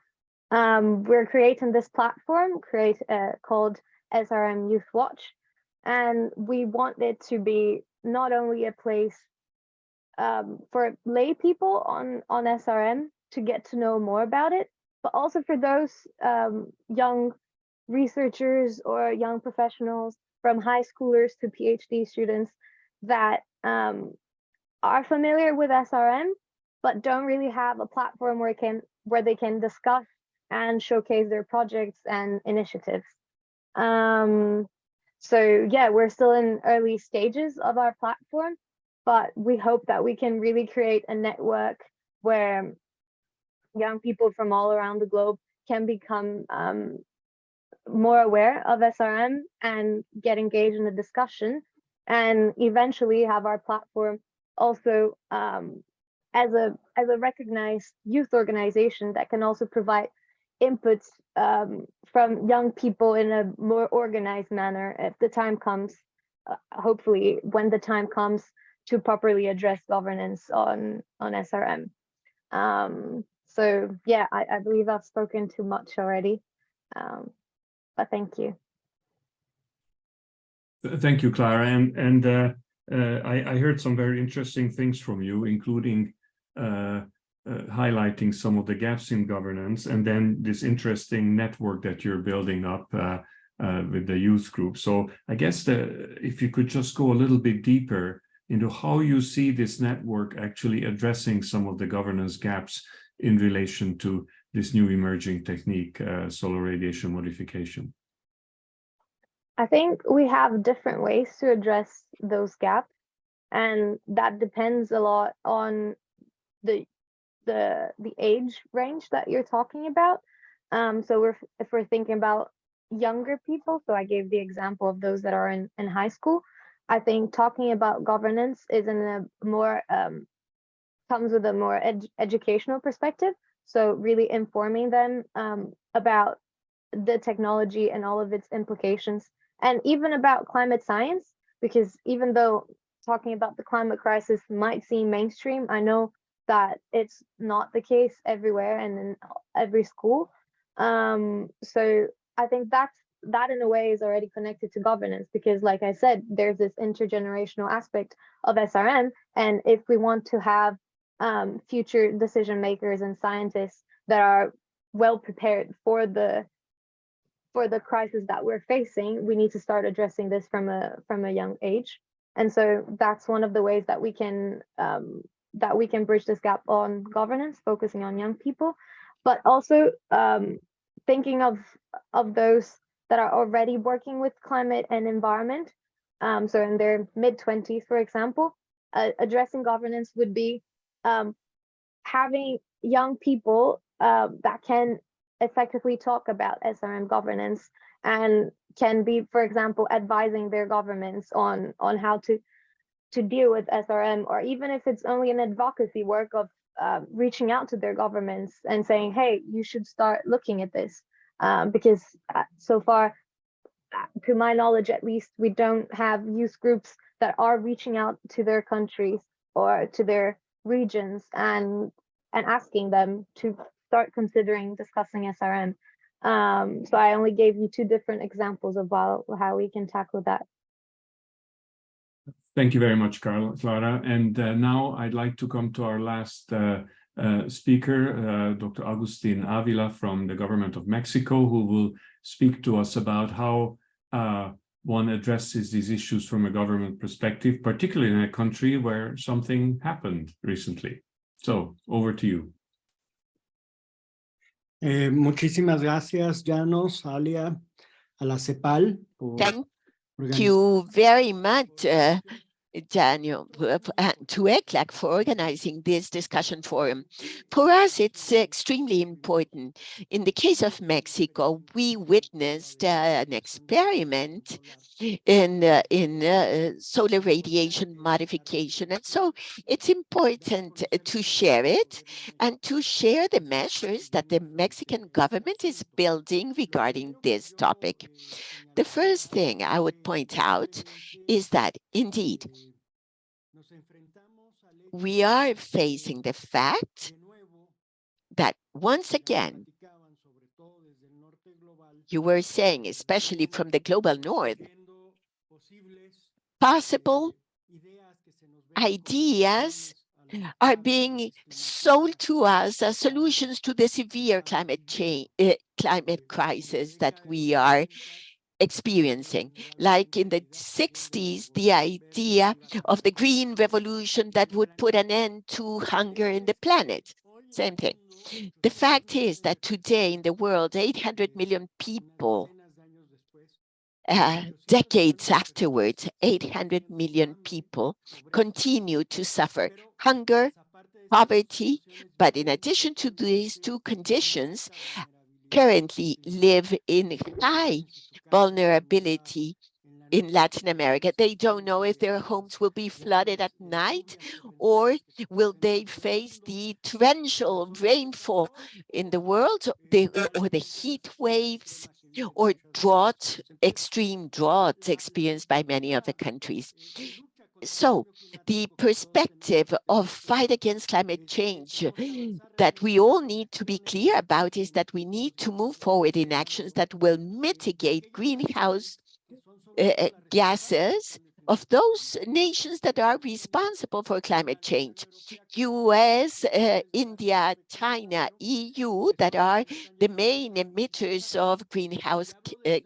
we're creating this platform called SRM Youth Watch. And we want it to be not only a place for lay people on SRM to get to know more about it, but also for those young researchers or young professionals from high schoolers to PhD students that are familiar with SRM, but don't really have a platform where they can discuss and showcase their projects and initiatives. So yeah, we're still in early stages of our platform, but we hope that we can really create a network where young people from all around the globe can become more aware of SRM and get engaged in the discussion, and eventually have our platform also as a recognized youth organization that can also provide inputs from young people in a more organized manner if the time comes, hopefully when the time comes to properly address governance on SRM. So yeah, I believe I've spoken too much already, but thank you. Thank you, Clara. And I heard some very interesting things from you, including highlighting some of the gaps in governance, and then this interesting network that you're building up with the youth group. So I guess if you could just go a little bit deeper into how you see this network actually addressing some of the governance gaps in relation to this new emerging technique, solar radiation modification. I think we have different ways to address those gaps, and that depends a lot on the age range that you're talking about. So if we're thinking about younger people, so I gave the example of those that are in high school, I think talking about governance is in a more comes with a more educational perspective. So really informing them about the technology and all of its implications, and even about climate science, because even though talking about the climate crisis might seem mainstream, I know that it's not the case everywhere and in every school. So I think that in a way is already connected to governance, because like I said, there's this intergenerational aspect of SRM, and if we want to have future decision makers and scientists that are well prepared for the crisis that we're facing, we need to start addressing this from a young age. And so that's one of the ways that we can bridge this gap on governance, focusing on young people, but also thinking of those that are already working with climate and environment. So in their mid-20s, for example, addressing governance would be having young people that can effectively talk about SRM governance and can be, for example, advising their governments on how to deal with SRM, or even if it's only an advocacy work of reaching out to their governments and saying, hey, you should start looking at this, because so far, to my knowledge at least, we don't have youth groups that are reaching out to their countries or to their regions and asking them to start considering discussing SRM. So I only gave you two different examples of how we can tackle that. Thank you very much, Clara. And now I'd like to come to our last speaker, Dr. Agustin Avila from the government of Mexico, who will speak to us about how one addresses these issues from a government perspective, particularly in a country where something happened recently. So over to you. Muchísimas gracias, Janos, Alia, a la CEPAL. Thank you very much, Daniel, and to ECLAC for organizing this discussion forum. For us, it's extremely important. In the case of Mexico, we witnessed an experiment in solar radiation modification. And so it's important to share it and to share the measures that the Mexican government is building regarding this topic. The first thing I would point out is that, indeed, we are facing the fact that, once again, you were saying, especially from the global north, possible ideas are being sold to us as solutions to the severe climate crisis that we are experiencing. Like in the 60s, the idea of the green revolution that would put an end to hunger in the planet. Same thing. The fact is that today in the world, 800 million people, decades afterwards, 800 million people continue to suffer hunger, poverty, but in addition to these two conditions, currently live in high vulnerability in Latin America. They don't know if their homes will be flooded at night or will they face the torrential rainfall in the world, or the heat waves or extreme drought experienced by many of the countries. So the perspective of fight against climate change that we all need to be clear about is that we need to move forward in actions that will mitigate greenhouse gases of those nations that are responsible for climate change. US, India, China, EU, that are the main emitters of greenhouse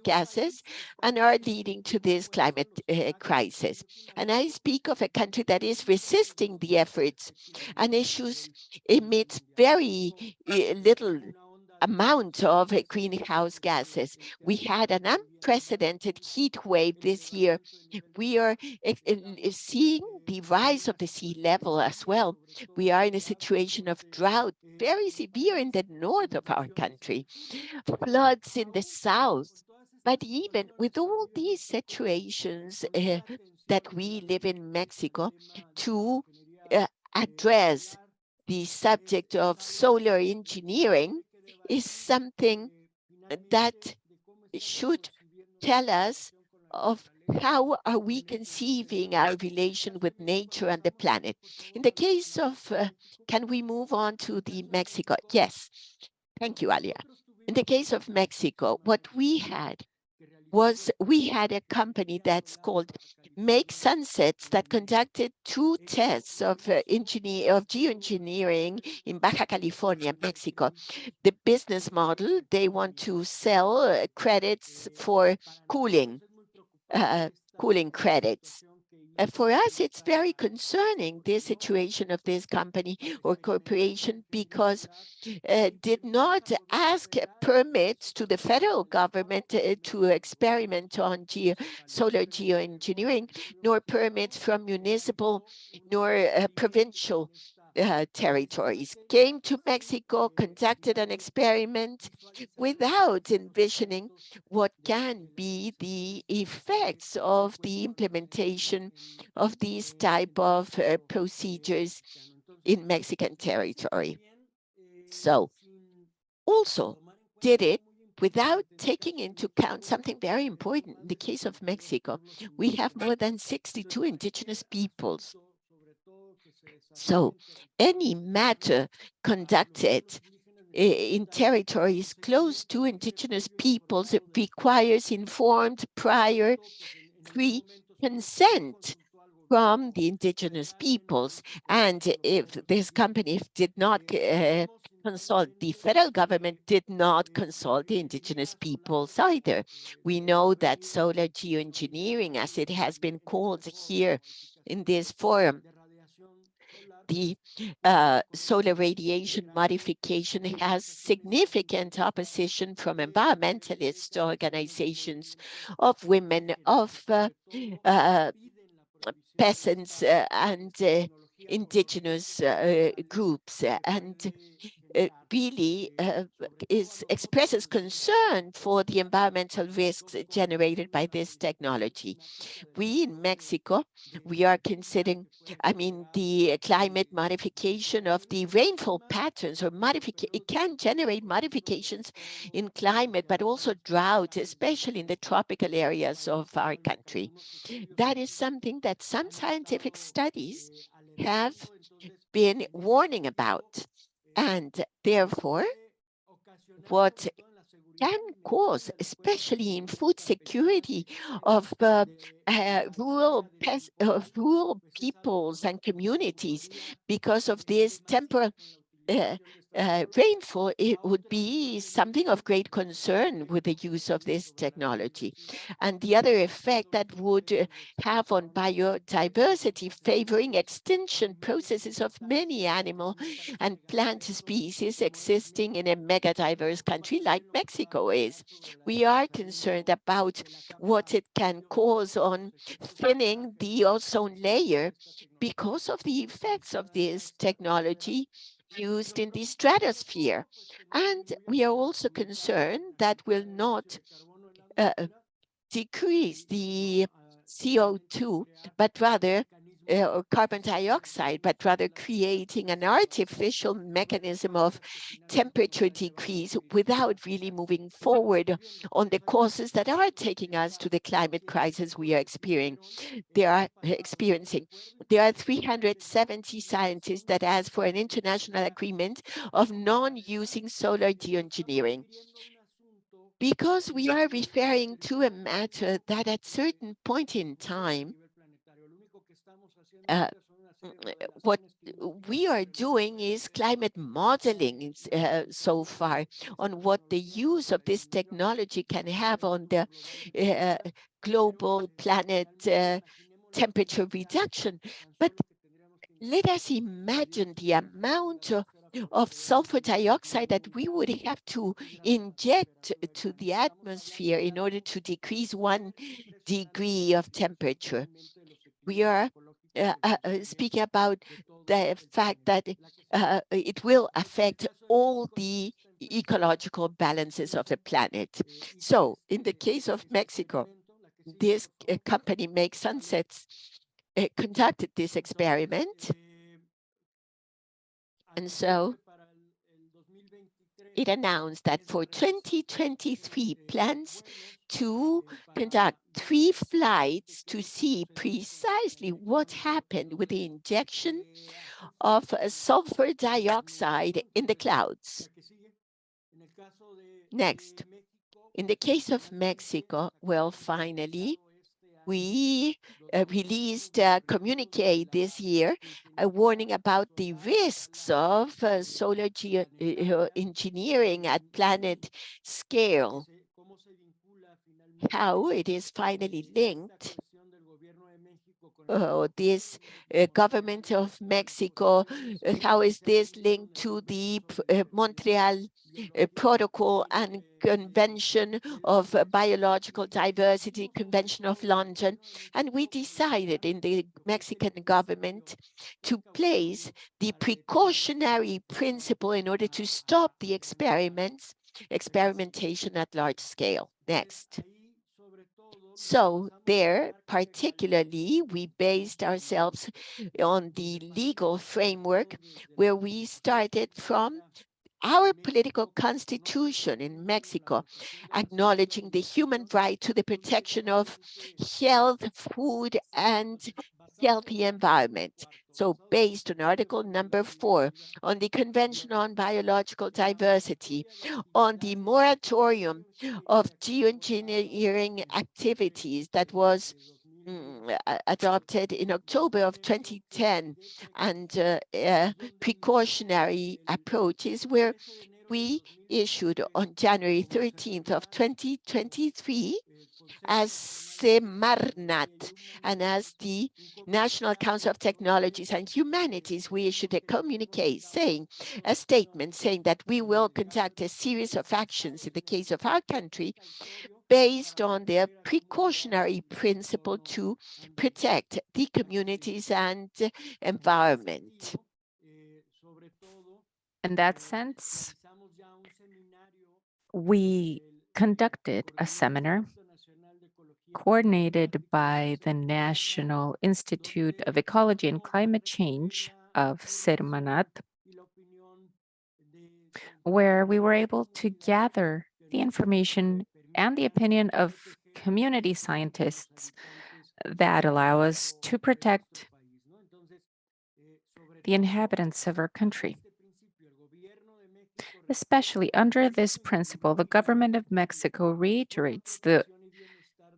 gases and are leading to this climate crisis. And I speak of a country that is resisting the efforts and emits very little amount of greenhouse gases. We had an unprecedented heat wave this year. We are seeing the rise of the sea level as well. We are in a situation of drought, very severe in the north of our country, floods in the south. But even with all these situations that we live in Mexico, to address the subject of solar engineering is something that should tell us of how are we conceiving our relation with nature and the planet. In the case of, can we move on to the Mexico? Yes, thank you, Alia. In the case of Mexico, what we had was a company that's called Make Sunsets that conducted 2 tests of geoengineering in Baja California, Mexico. The business model, they want to sell credits for cooling credits. For us, it's very concerning, the situation of this company or corporation, because did not ask permits to the federal government to experiment on solar geoengineering, nor permits from municipal nor provincial territories. Came to Mexico, conducted an experiment without envisioning what can be the effects of the implementation of these type of procedures in Mexican territory. So also did it without taking into account something very important. In the case of Mexico, we have more than 62 indigenous peoples. So any matter conducted in territories close to indigenous peoples, it requires informed, prior, free consent from the indigenous peoples. And if this company did not consult, the federal government did not consult the indigenous peoples either. We know that solar geoengineering, as it has been called here in this forum, the solar radiation modification has significant opposition from environmentalist organizations, of women, of peasants and indigenous groups, and really expresses concern for the environmental risks generated by this technology. We in Mexico, we are considering, the climate modification of the rainfall patterns, or it can generate modifications in climate, but also drought, especially in the tropical areas of our country. That is something that some scientific studies have been warning about. And therefore, what can cause, especially in food security of rural peoples and communities, because of this temporal rainfall, it would be something of great concern with the use of this technology. And the other effect that would have on biodiversity, favoring extinction processes of many animal and plant species existing in a mega diverse country like Mexico is. We are concerned about what it can cause on thinning the ozone layer because of the effects of this technology used in the stratosphere. And we are also concerned that will not decrease the CO2, but rather or carbon dioxide, but rather creating an artificial mechanism of temperature decrease without really moving forward on the causes that are taking us to the climate crisis we are experiencing. There are 370 scientists that asked for an international agreement of non-using solar geoengineering, because we are referring to a matter that at certain point in time, what we are doing is climate modeling so far on what the use of this technology can have on the global planet temperature reduction. But let us imagine the amount of sulfur dioxide that we would have to inject to the atmosphere in order to decrease 1 degree of temperature. We are speaking about the fact that it will affect all the ecological balances of the planet. So in the case of Mexico, this company, Make Sunsets, conducted this experiment. And so it announced that for 2023 plans to conduct 3 flights to see precisely what happened with the injection of sulfur dioxide in the clouds. Next, in the case of Mexico, well, finally, we released a communique this year, a warning about the risks of solar engineering at planet scale, how it is finally linked. This government of Mexico, how is this linked to the Montreal Protocol and Convention of Biological Diversity, Convention of London? And we decided in the Mexican government to place the precautionary principle in order to stop the experimentation at large scale. Next. So there, particularly, we based ourselves on the legal framework where we started from our political constitution in Mexico, acknowledging the human right to the protection of health, food, and healthy environment. So based on Article number 4, on the Convention on Biological Diversity, on the moratorium of geoengineering activities that was adopted in October of 2010, and precautionary approaches where we issued on January 13th of 2023 as SEMARNAT, and as the National Council of Technologies and Humanities, we issued a a statement saying that we will conduct a series of actions in the case of our country based on their precautionary principle to protect the communities and environment. In that sense, we conducted a seminar coordinated by the National Institute of Ecology and Climate Change of SEMARNAT, where we were able to gather the information and the opinion of community scientists that allow us to protect the inhabitants of our country. Especially under this principle, the government of Mexico reiterates the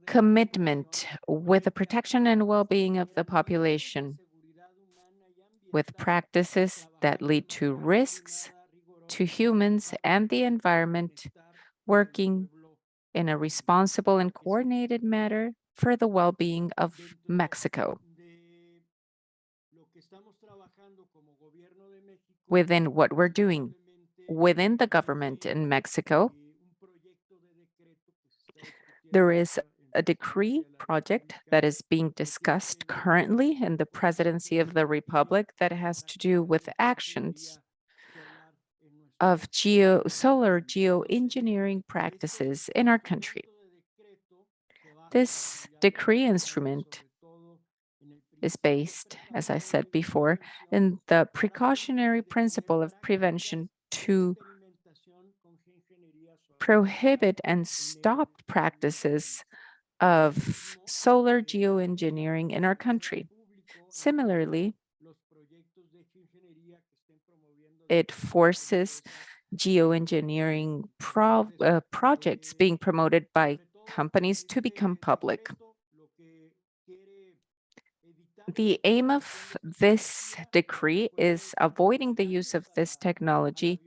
commitment with the protection and well-being of the population, with practices that lead to risks to humans and the environment, working in a responsible and coordinated manner for the well-being of Mexico. Within what we're doing within the government in Mexico, there is a decree project that is being discussed currently in the Presidency of the Republic that has to do with actions of solar geoengineering practices in our country. This decree instrument is based, as I said before, in the precautionary principle of prevention to prohibit and stop practices of solar geoengineering in our country. Similarly, it forces geoengineering projects being promoted by companies to become public. The aim of this decree is avoiding the use of this technology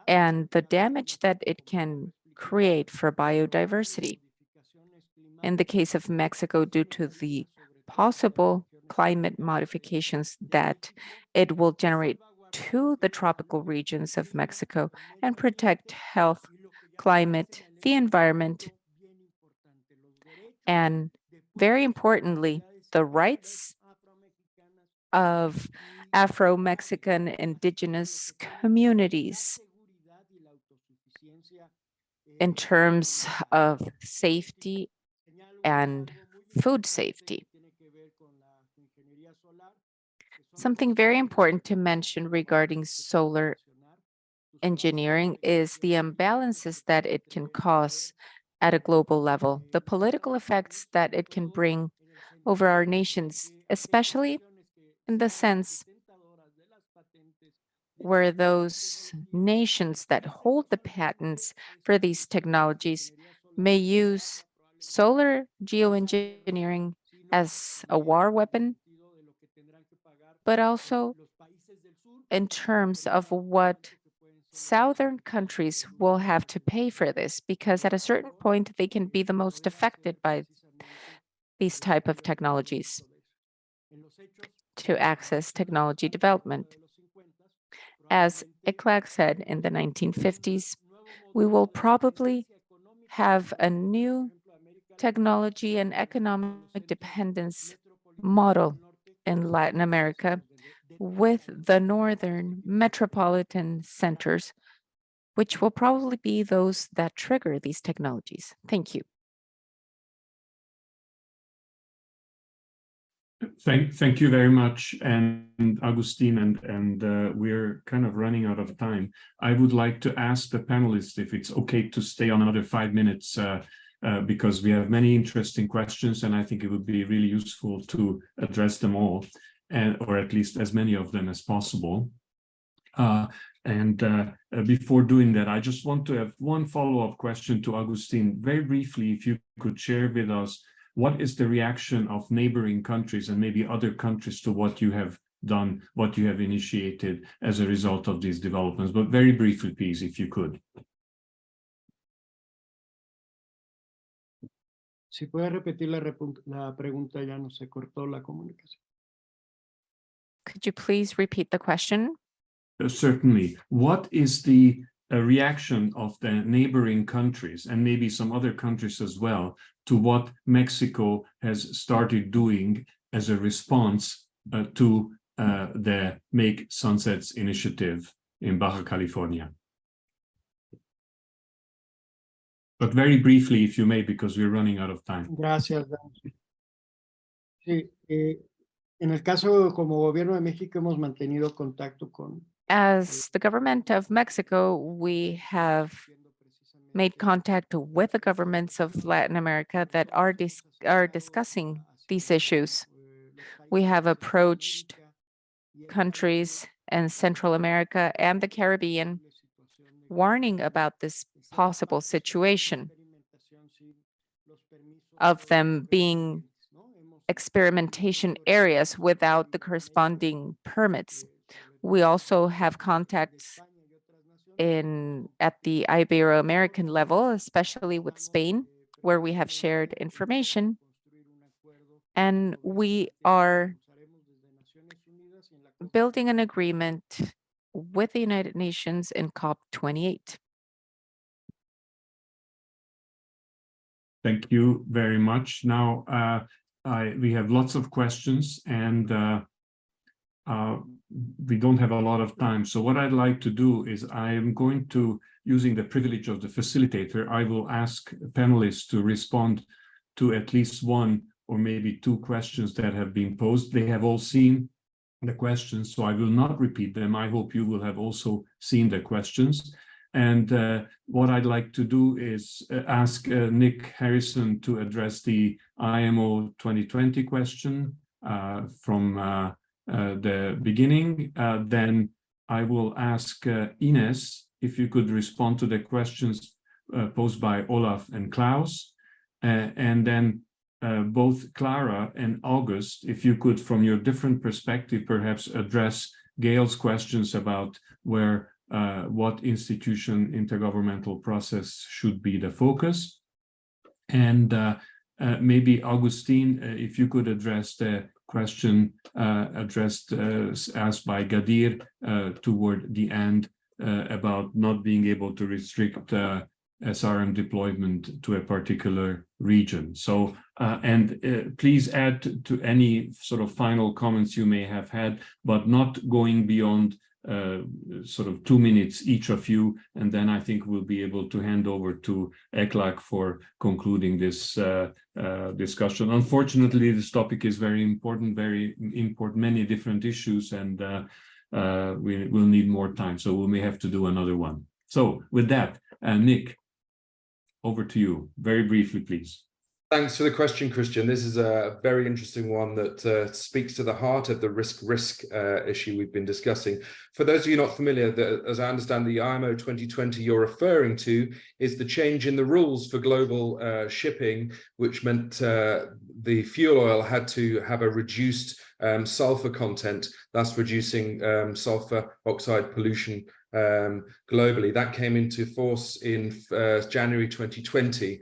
and the damage that it can create for biodiversity. In the case of Mexico, due to the possible climate modifications that it will generate to the tropical regions of Mexico and protect health, climate, the environment, and very importantly, the rights of Afro-Mexican indigenous communities in terms of safety and food safety. Something very important to mention regarding solar engineering is the imbalances that it can cause at a global level, the political effects that it can bring over our nations, especially in the sense where those nations that hold the patents for these technologies may use solar geoengineering as a war weapon, but also in terms of what southern countries will have to pay for this, because at a certain point, they can be the most affected by these type of technologies to access technology development. As ECLAC said in the 1950s, we will probably have a new technology and economic dependence model in Latin America with the northern metropolitan centers, which will probably be those that trigger these technologies. Thank you. Thank you very much, and Agustin, and we're kind of running out of time. I would like to ask the panelists if it's okay to stay on another 5 minutes, because we have many interesting questions, and I think it would be really useful to address them all, or at least as many of them as possible. Before doing that, I just want to have one follow-up question to Agustin. Very briefly, if you could share with us what is the reaction of neighboring countries and maybe other countries to what you have done, what you have initiated as a result of these developments? But very briefly, please, if you could. Si puede repetir la pregunta, ya no se cortó la comunicación. Could you please repeat the question? Certainly. What is the reaction of the neighboring countries and maybe some other countries as well to what Mexico has started doing as a response to the Make Sunsets initiative in Baja California? But very briefly, if you may, because we're running out of time. Gracias. Sí, en el caso como gobierno de México hemos mantenido contacto con. As the government of Mexico, we have made contact with the governments of Latin America that are discussing these issues. We have approached countries in Central America and the Caribbean, warning about this possible situation of them being experimentation areas without the corresponding permits. We also have contacts at the Ibero-American level, especially with Spain, where we have shared information. And we are building an agreement with the United Nations in COP28. Thank you very much. Now, we have lots of questions and we don't have a lot of time. So what I'd like to do is I am going to, using the privilege of the facilitator, I will ask panelists to respond to at least one or maybe two questions that have been posed. They have all seen the questions, so I will not repeat them. I hope you will have also seen the questions. And what I'd like to do is ask Nick Harrison to address the IMO 2020 question from the beginning. Then I will ask Ines if you could respond to the questions posed by Olaf and Klaus. And then both Clara and August, if you could, from your different perspective, perhaps address Gail's questions about where what institution intergovernmental process should be the focus. And maybe Augustine, if you could address the question asked by Gadir toward the end about not being able to restrict SRM deployment to a particular region. So, please add to any sort of final comments you may have had, but not going beyond sort of 2 minutes each of you, and then I think we'll be able to hand over to ECLAC for concluding this discussion. Unfortunately, this topic is very important, many different issues, and we will need more time, so we may have to do another one. So with that, Nick, over to you, very briefly, please. Thanks for the question, Christian. This is a very interesting one that speaks to the heart of the risk issue we've been discussing. For those of you not familiar, as I understand, the IMO 2020 you're referring to is the change in the rules for global shipping, which meant the fuel oil had to have a reduced sulfur content, thus reducing sulfur oxide pollution globally. That came into force in January 2020.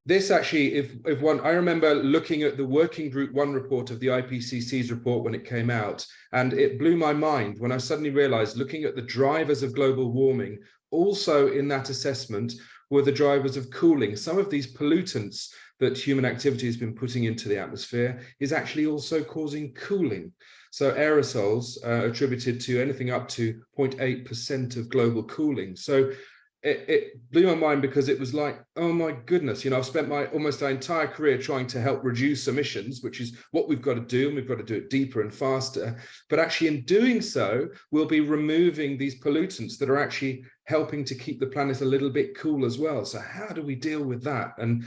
This actually, I remember looking at the Working Group 1 report of the IPCC's report when it came out, and it blew my mind when I suddenly realized, looking at the drivers of global warming, also in that assessment were the drivers of cooling. Some of these pollutants that human activity has been putting into the atmosphere is actually also causing cooling. So aerosols attributed to anything up to 0.8% of global cooling. So it blew my mind, because it was like, oh my goodness, you know, I've spent almost my entire career trying to help reduce emissions, which is what we've got to do, and we've got to do it deeper and faster. But actually in doing so, we'll be removing these pollutants that are actually helping to keep the planet a little bit cool as well. So how do we deal with that? And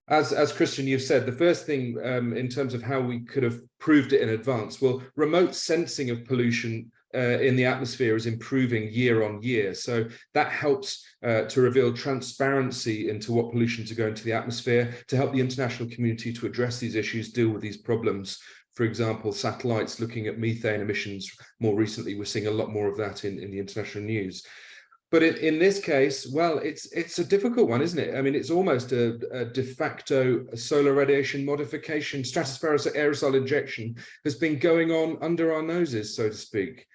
as Christian, you've said, the first thing in terms of how we could have proved it in advance, well, remote sensing of pollution in the atmosphere is improving year on year. So that helps to reveal transparency into what pollutions are going to the atmosphere, to help the international community to address these issues, deal with these problems. For example, satellites looking at methane emissions more recently, we're seeing a lot more of that in the international news. But in this case, well, it's a difficult one, isn't it? I mean, it's almost a de facto solar radiation modification. Stratospheric aerosol injection has been going on under our noses, so to speak.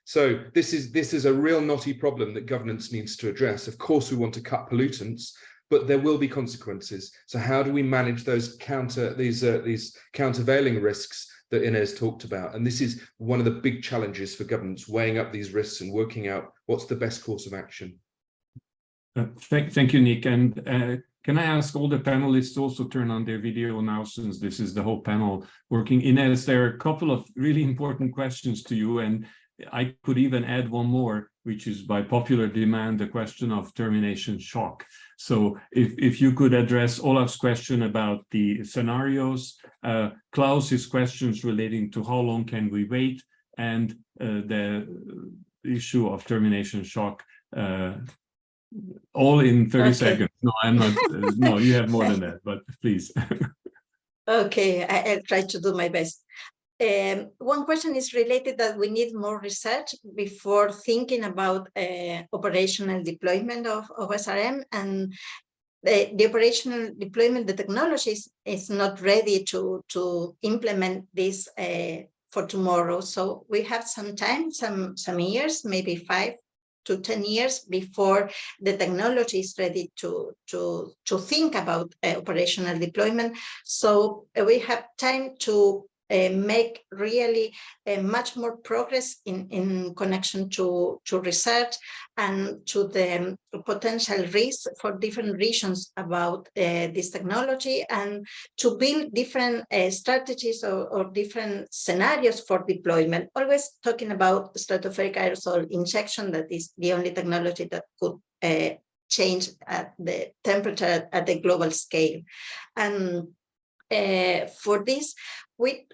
So this is a real knotty problem that governance needs to address. Of course, we want to cut pollutants, but there will be consequences. So how do we manage these countervailing risks that Inez talked about? And this is one of the big challenges for governments, weighing up these risks and working out what's the best course of action. Thank you, Nick. And can I ask all the panelists also turn on their video now, since this is the whole panel working? Inez, there are a couple of really important questions to you, and I could even add one more, which is by popular demand, the question of termination shock. So if you could address Olaf's question about the scenarios, Klaus's questions relating to how long can we wait, and the issue of termination shock, all in 30 seconds. No, I'm not. No, you have more than that, but please. Okay, I'll try to do my best. One question is related that we need more research before thinking about operational deployment of SRM, and the operational deployment, the technology is not ready to implement this for tomorrow. So we have some time, some years, maybe 5 to 10 years before the technology is ready to think about operational deployment. So we have time to make really much more progress in connection to research and to the potential risks for different regions about this technology, and to build different strategies or different scenarios for deployment, always talking about stratospheric aerosol injection, that is the only technology that could change at the temperature at the global scale. And for this, we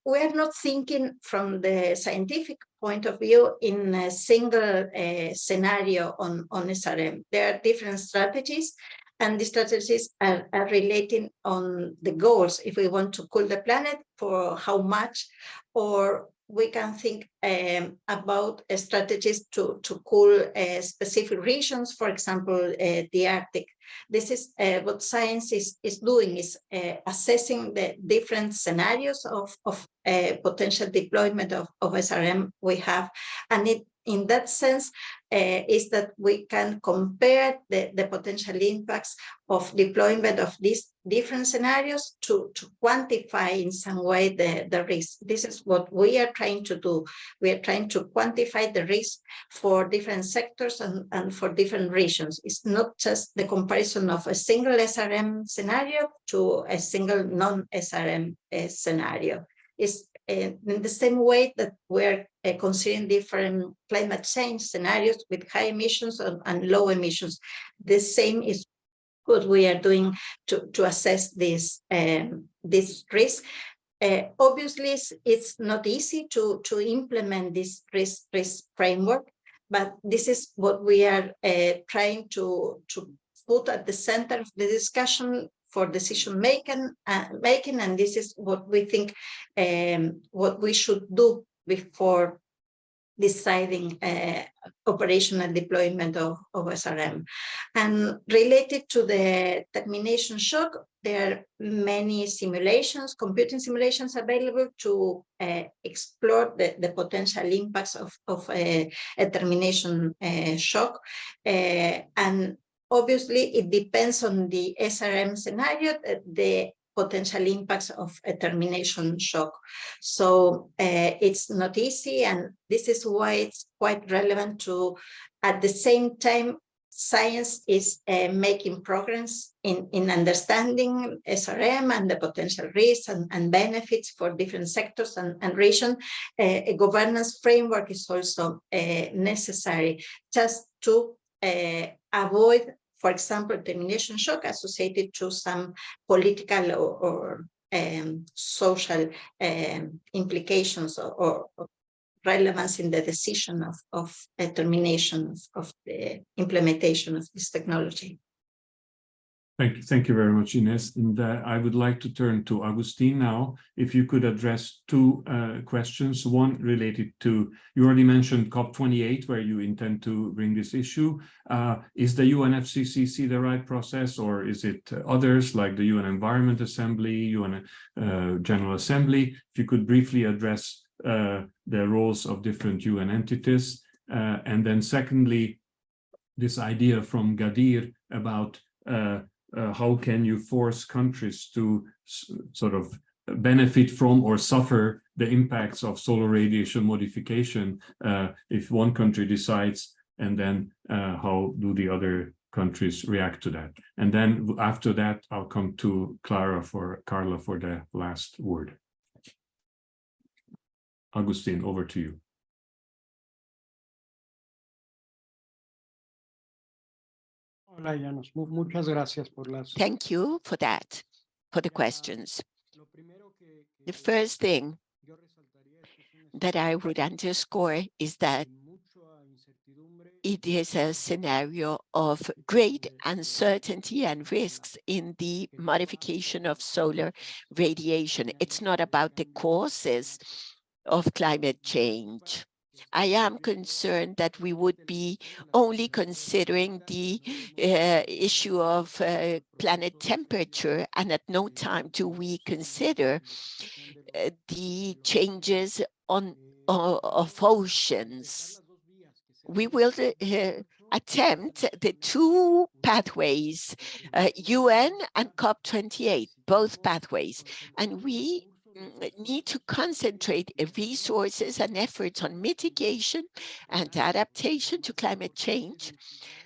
are not thinking from the scientific point of view in a single scenario on SRM. There are different strategies, and the strategies are relating on the goals. If we want to cool the planet, for how much, or we can think about strategies to cool specific regions, for example, the Arctic. This is what science is doing, is assessing the different scenarios of potential deployment of SRM we have. And in that sense, is that we can compare the potential impacts of deployment of these different scenarios to quantify in some way the risk. This is what we are trying to do. We are trying to quantify the risk for different sectors and for different regions. It's not just the comparison of a single SRM scenario to a single non-SRM scenario. It's in the same way that we're considering different climate change scenarios with high emissions and low emissions. The same is what we are doing to assess this risk. Obviously, it's not easy to implement this risk framework, but this is what we are trying to put at the center of the discussion for decision making, and this is what we think what we should do before deciding operational deployment of SRM. And related to the termination shock, there are many simulations, computing simulations available to explore the potential impacts of a termination shock. And obviously, it depends on the SRM scenario, the potential impacts of a termination shock. So it's not easy, and this is why it's quite relevant to, at the same time, science is making progress in understanding SRM and the potential risks and benefits for different sectors and regions. A governance framework is also necessary just to avoid, for example, termination shock associated to some political or social implications or relevance in the decision of a termination of the implementation of this technology. Thank you very much, Ines. And I would like to turn to Agustin now. If you could address two questions. One related to, you already mentioned COP28, where you intend to bring this issue. Is the UNFCCC the right process, or is it others like the UN Environment Assembly, UN General Assembly? If you could briefly address the roles of different UN entities. And then secondly, this idea from Gadir about how can you force countries to sort of benefit from or suffer the impacts of solar radiation modification if one country decides, and then how do the other countries react to that? And then after that, I'll come to Carla for the last word. Agustin, over to you. Hola, Janos. Muchas gracias por las. Thank you for that, for the questions. The first thing that I would underscore is that it is a scenario of great uncertainty and risks in the modification of solar radiation. It's not about the causes of climate change. I am concerned that we would be only considering the issue of planet temperature, and at no time do we consider the changes of oceans. We will attempt the two pathways, UN and COP28, both pathways, and we need to concentrate resources and efforts on mitigation and adaptation to climate change,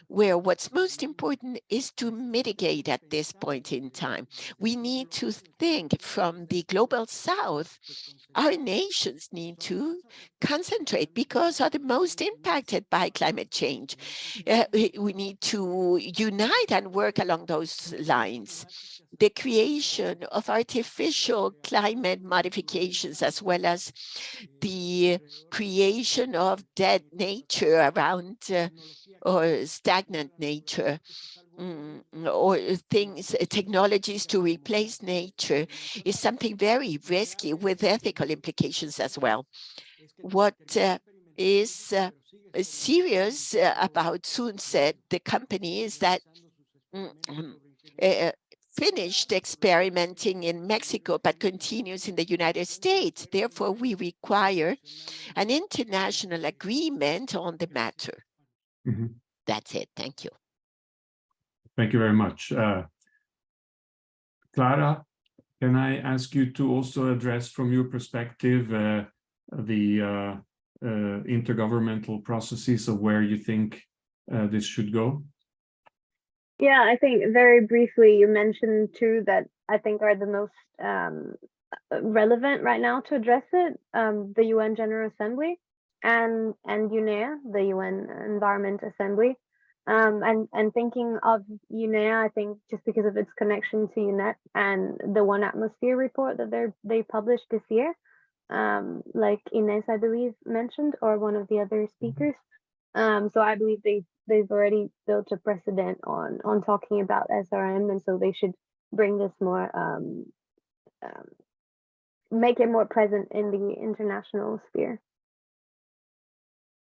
where what's most important is to mitigate at this point in time. We need to think from the global south. Our nations need to concentrate because are the most impacted by climate change. We need to unite and work along those lines. The creation of artificial climate modifications, as well as the creation of dead nature around or stagnant nature, or technologies to replace nature, is something very risky with ethical implications as well. What is serious about Sunset, the company, is that finished experimenting in Mexico, but continues in the United States. Therefore, we require an international agreement on the matter. Mm-hmm. That's it. Thank you. Thank you very much. Clara, can I ask you to also address from your perspective the intergovernmental processes of where you think this should go? Yeah, I think very briefly, you mentioned two that I think are the most relevant right now to address it, the UN General Assembly and UNEA, the UN Environment Assembly. And thinking of UNEA, I think just because of its connection to UNEP and the One Atmosphere report that they published this year, like Ines, I believe, mentioned, or one of the other speakers. So I believe they've already built a precedent on talking about SRM, and so they should bring this more, make it more present in the international sphere.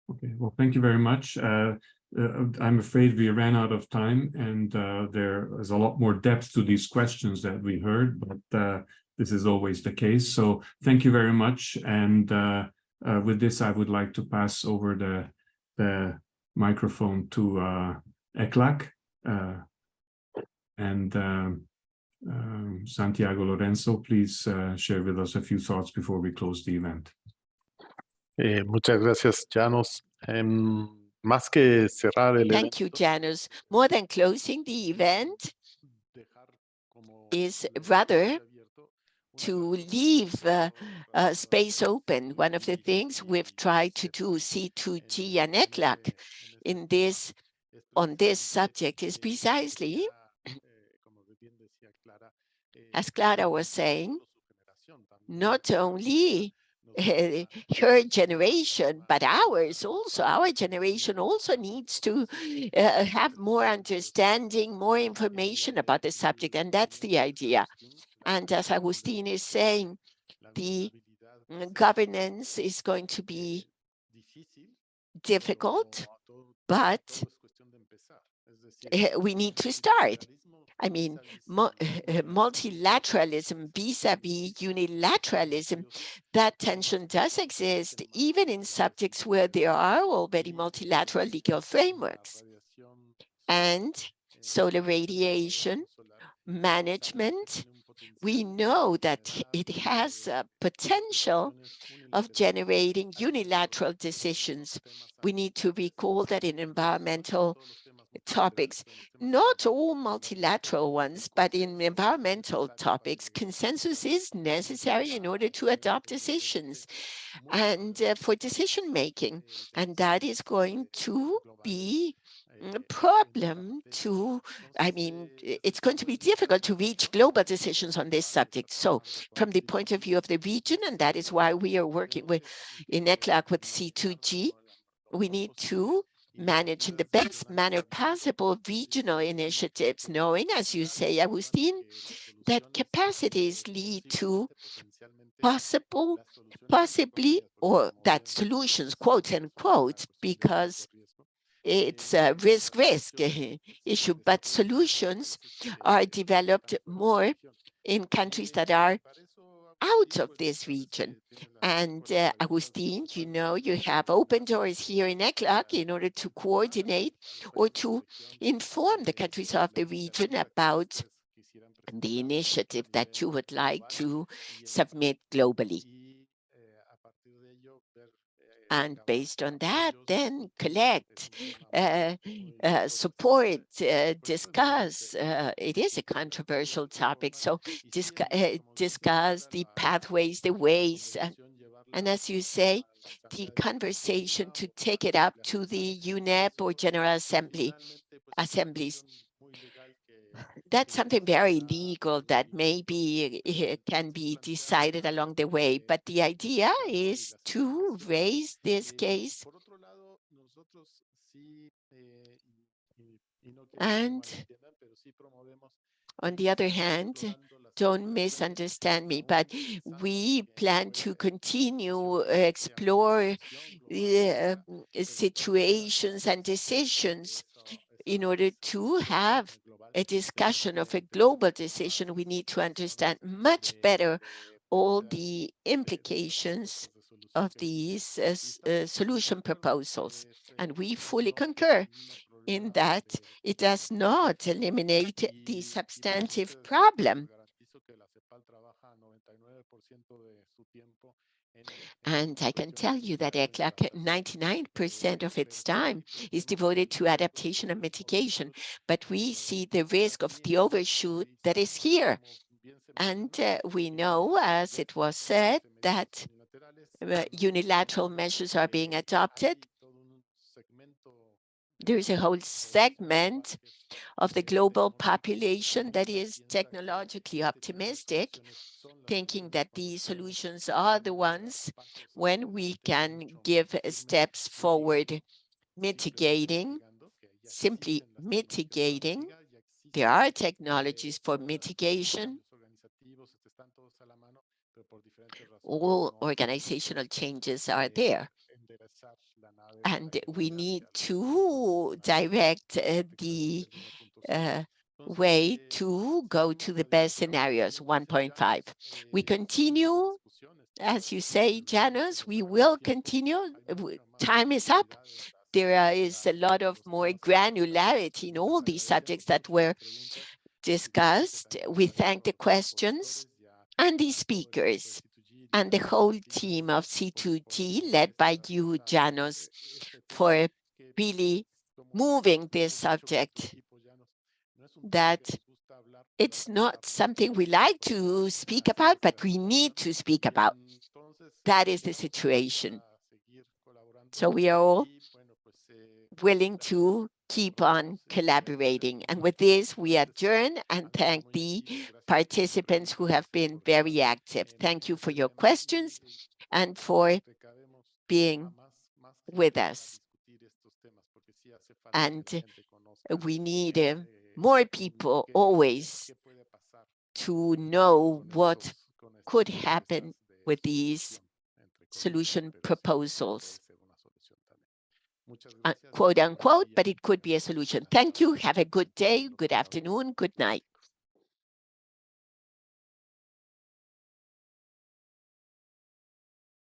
Okay, well, thank you very much. I'm afraid we ran out of time, and there is a lot more depth to these questions that we heard, but this is always the case. So thank you very much. And with this, I would like to pass over the microphone to ECLAC and Santiago Lorenzo. Please share with us a few thoughts before we close the event. Muchas gracias, Janos. Más que cerrar el Thank you, Janos. More than closing the event is rather to leave space open. One of the things we've tried to do, C2G and ECLAC, on this subject is precisely, as Clara was saying, not only her generation, but ours also, our generation also needs to have more understanding, more information about the subject, and that's the idea. And as Agustin is saying, the governance is going to be difficult, but we need to start. I mean, multilateralism vis-a-vis unilateralism, that tension does exist even in subjects where there are already multilateral legal frameworks. And solar radiation management, we know that it has a potential of generating unilateral decisions. We need to recall that in environmental topics, not all multilateral ones, but in environmental topics, consensus is necessary in order to adopt decisions and for decision making. And that is going to be a problem to, I mean, it's going to be difficult to reach global decisions on this subject. So from the point of view of the region, and that is why we are working with in ECLAC with C2G, we need to manage in the best manner possible regional initiatives, knowing, as you say, Agustin, that capacities lead to possibly, or that solutions, quote unquote, because it's a risk issue, but solutions are developed more in countries that are out of this region. And Agustin, you know, you have open doors here in ECLAC in order to coordinate or to inform the countries of the region about the initiative that you would like to submit globally. And based on that, then collect, support, discuss. It is a controversial topic, so discuss the pathways, the ways, and as you say, the conversation to take it up to the UNEP or General Assemblies. That's something very legal that maybe it can be decided along the way, but the idea is to raise this case. And on the other hand, don't misunderstand me, but we plan to continue explore situations and decisions. In order to have a discussion of a global decision, we need to understand much better all the implications of these solution proposals. And we fully concur in that it does not eliminate the substantive problem. And I can tell you that ECLAC, 99% of its time is devoted to adaptation and mitigation, but we see the risk of the overshoot that is here. And we know, as it was said, that unilateral measures are being adopted. There is a whole segment of the global population that is technologically optimistic, thinking that these solutions are the ones when we can give steps forward, mitigating, simply mitigating. There are technologies for mitigation. All organizational changes are there. And we need to direct the way to go to the best scenarios, 1.5. We continue, as you say, Janos, we will continue. Time is up. There is a lot of more granularity in all these subjects that were discussed. We thank the questions and the speakers and the whole team of C2G, led by you, Janos, for really moving this subject. That it's not something we like to speak about, but we need to speak about. That is the situation. So we are all willing to keep on collaborating. And with this, we adjourn and thank the participants who have been very active. Thank you for your questions and for being with us. And we need more people always to know what could happen with these solution proposals. Quote unquote, but it could be a solution. Thank you. Have a good day, good afternoon, good night.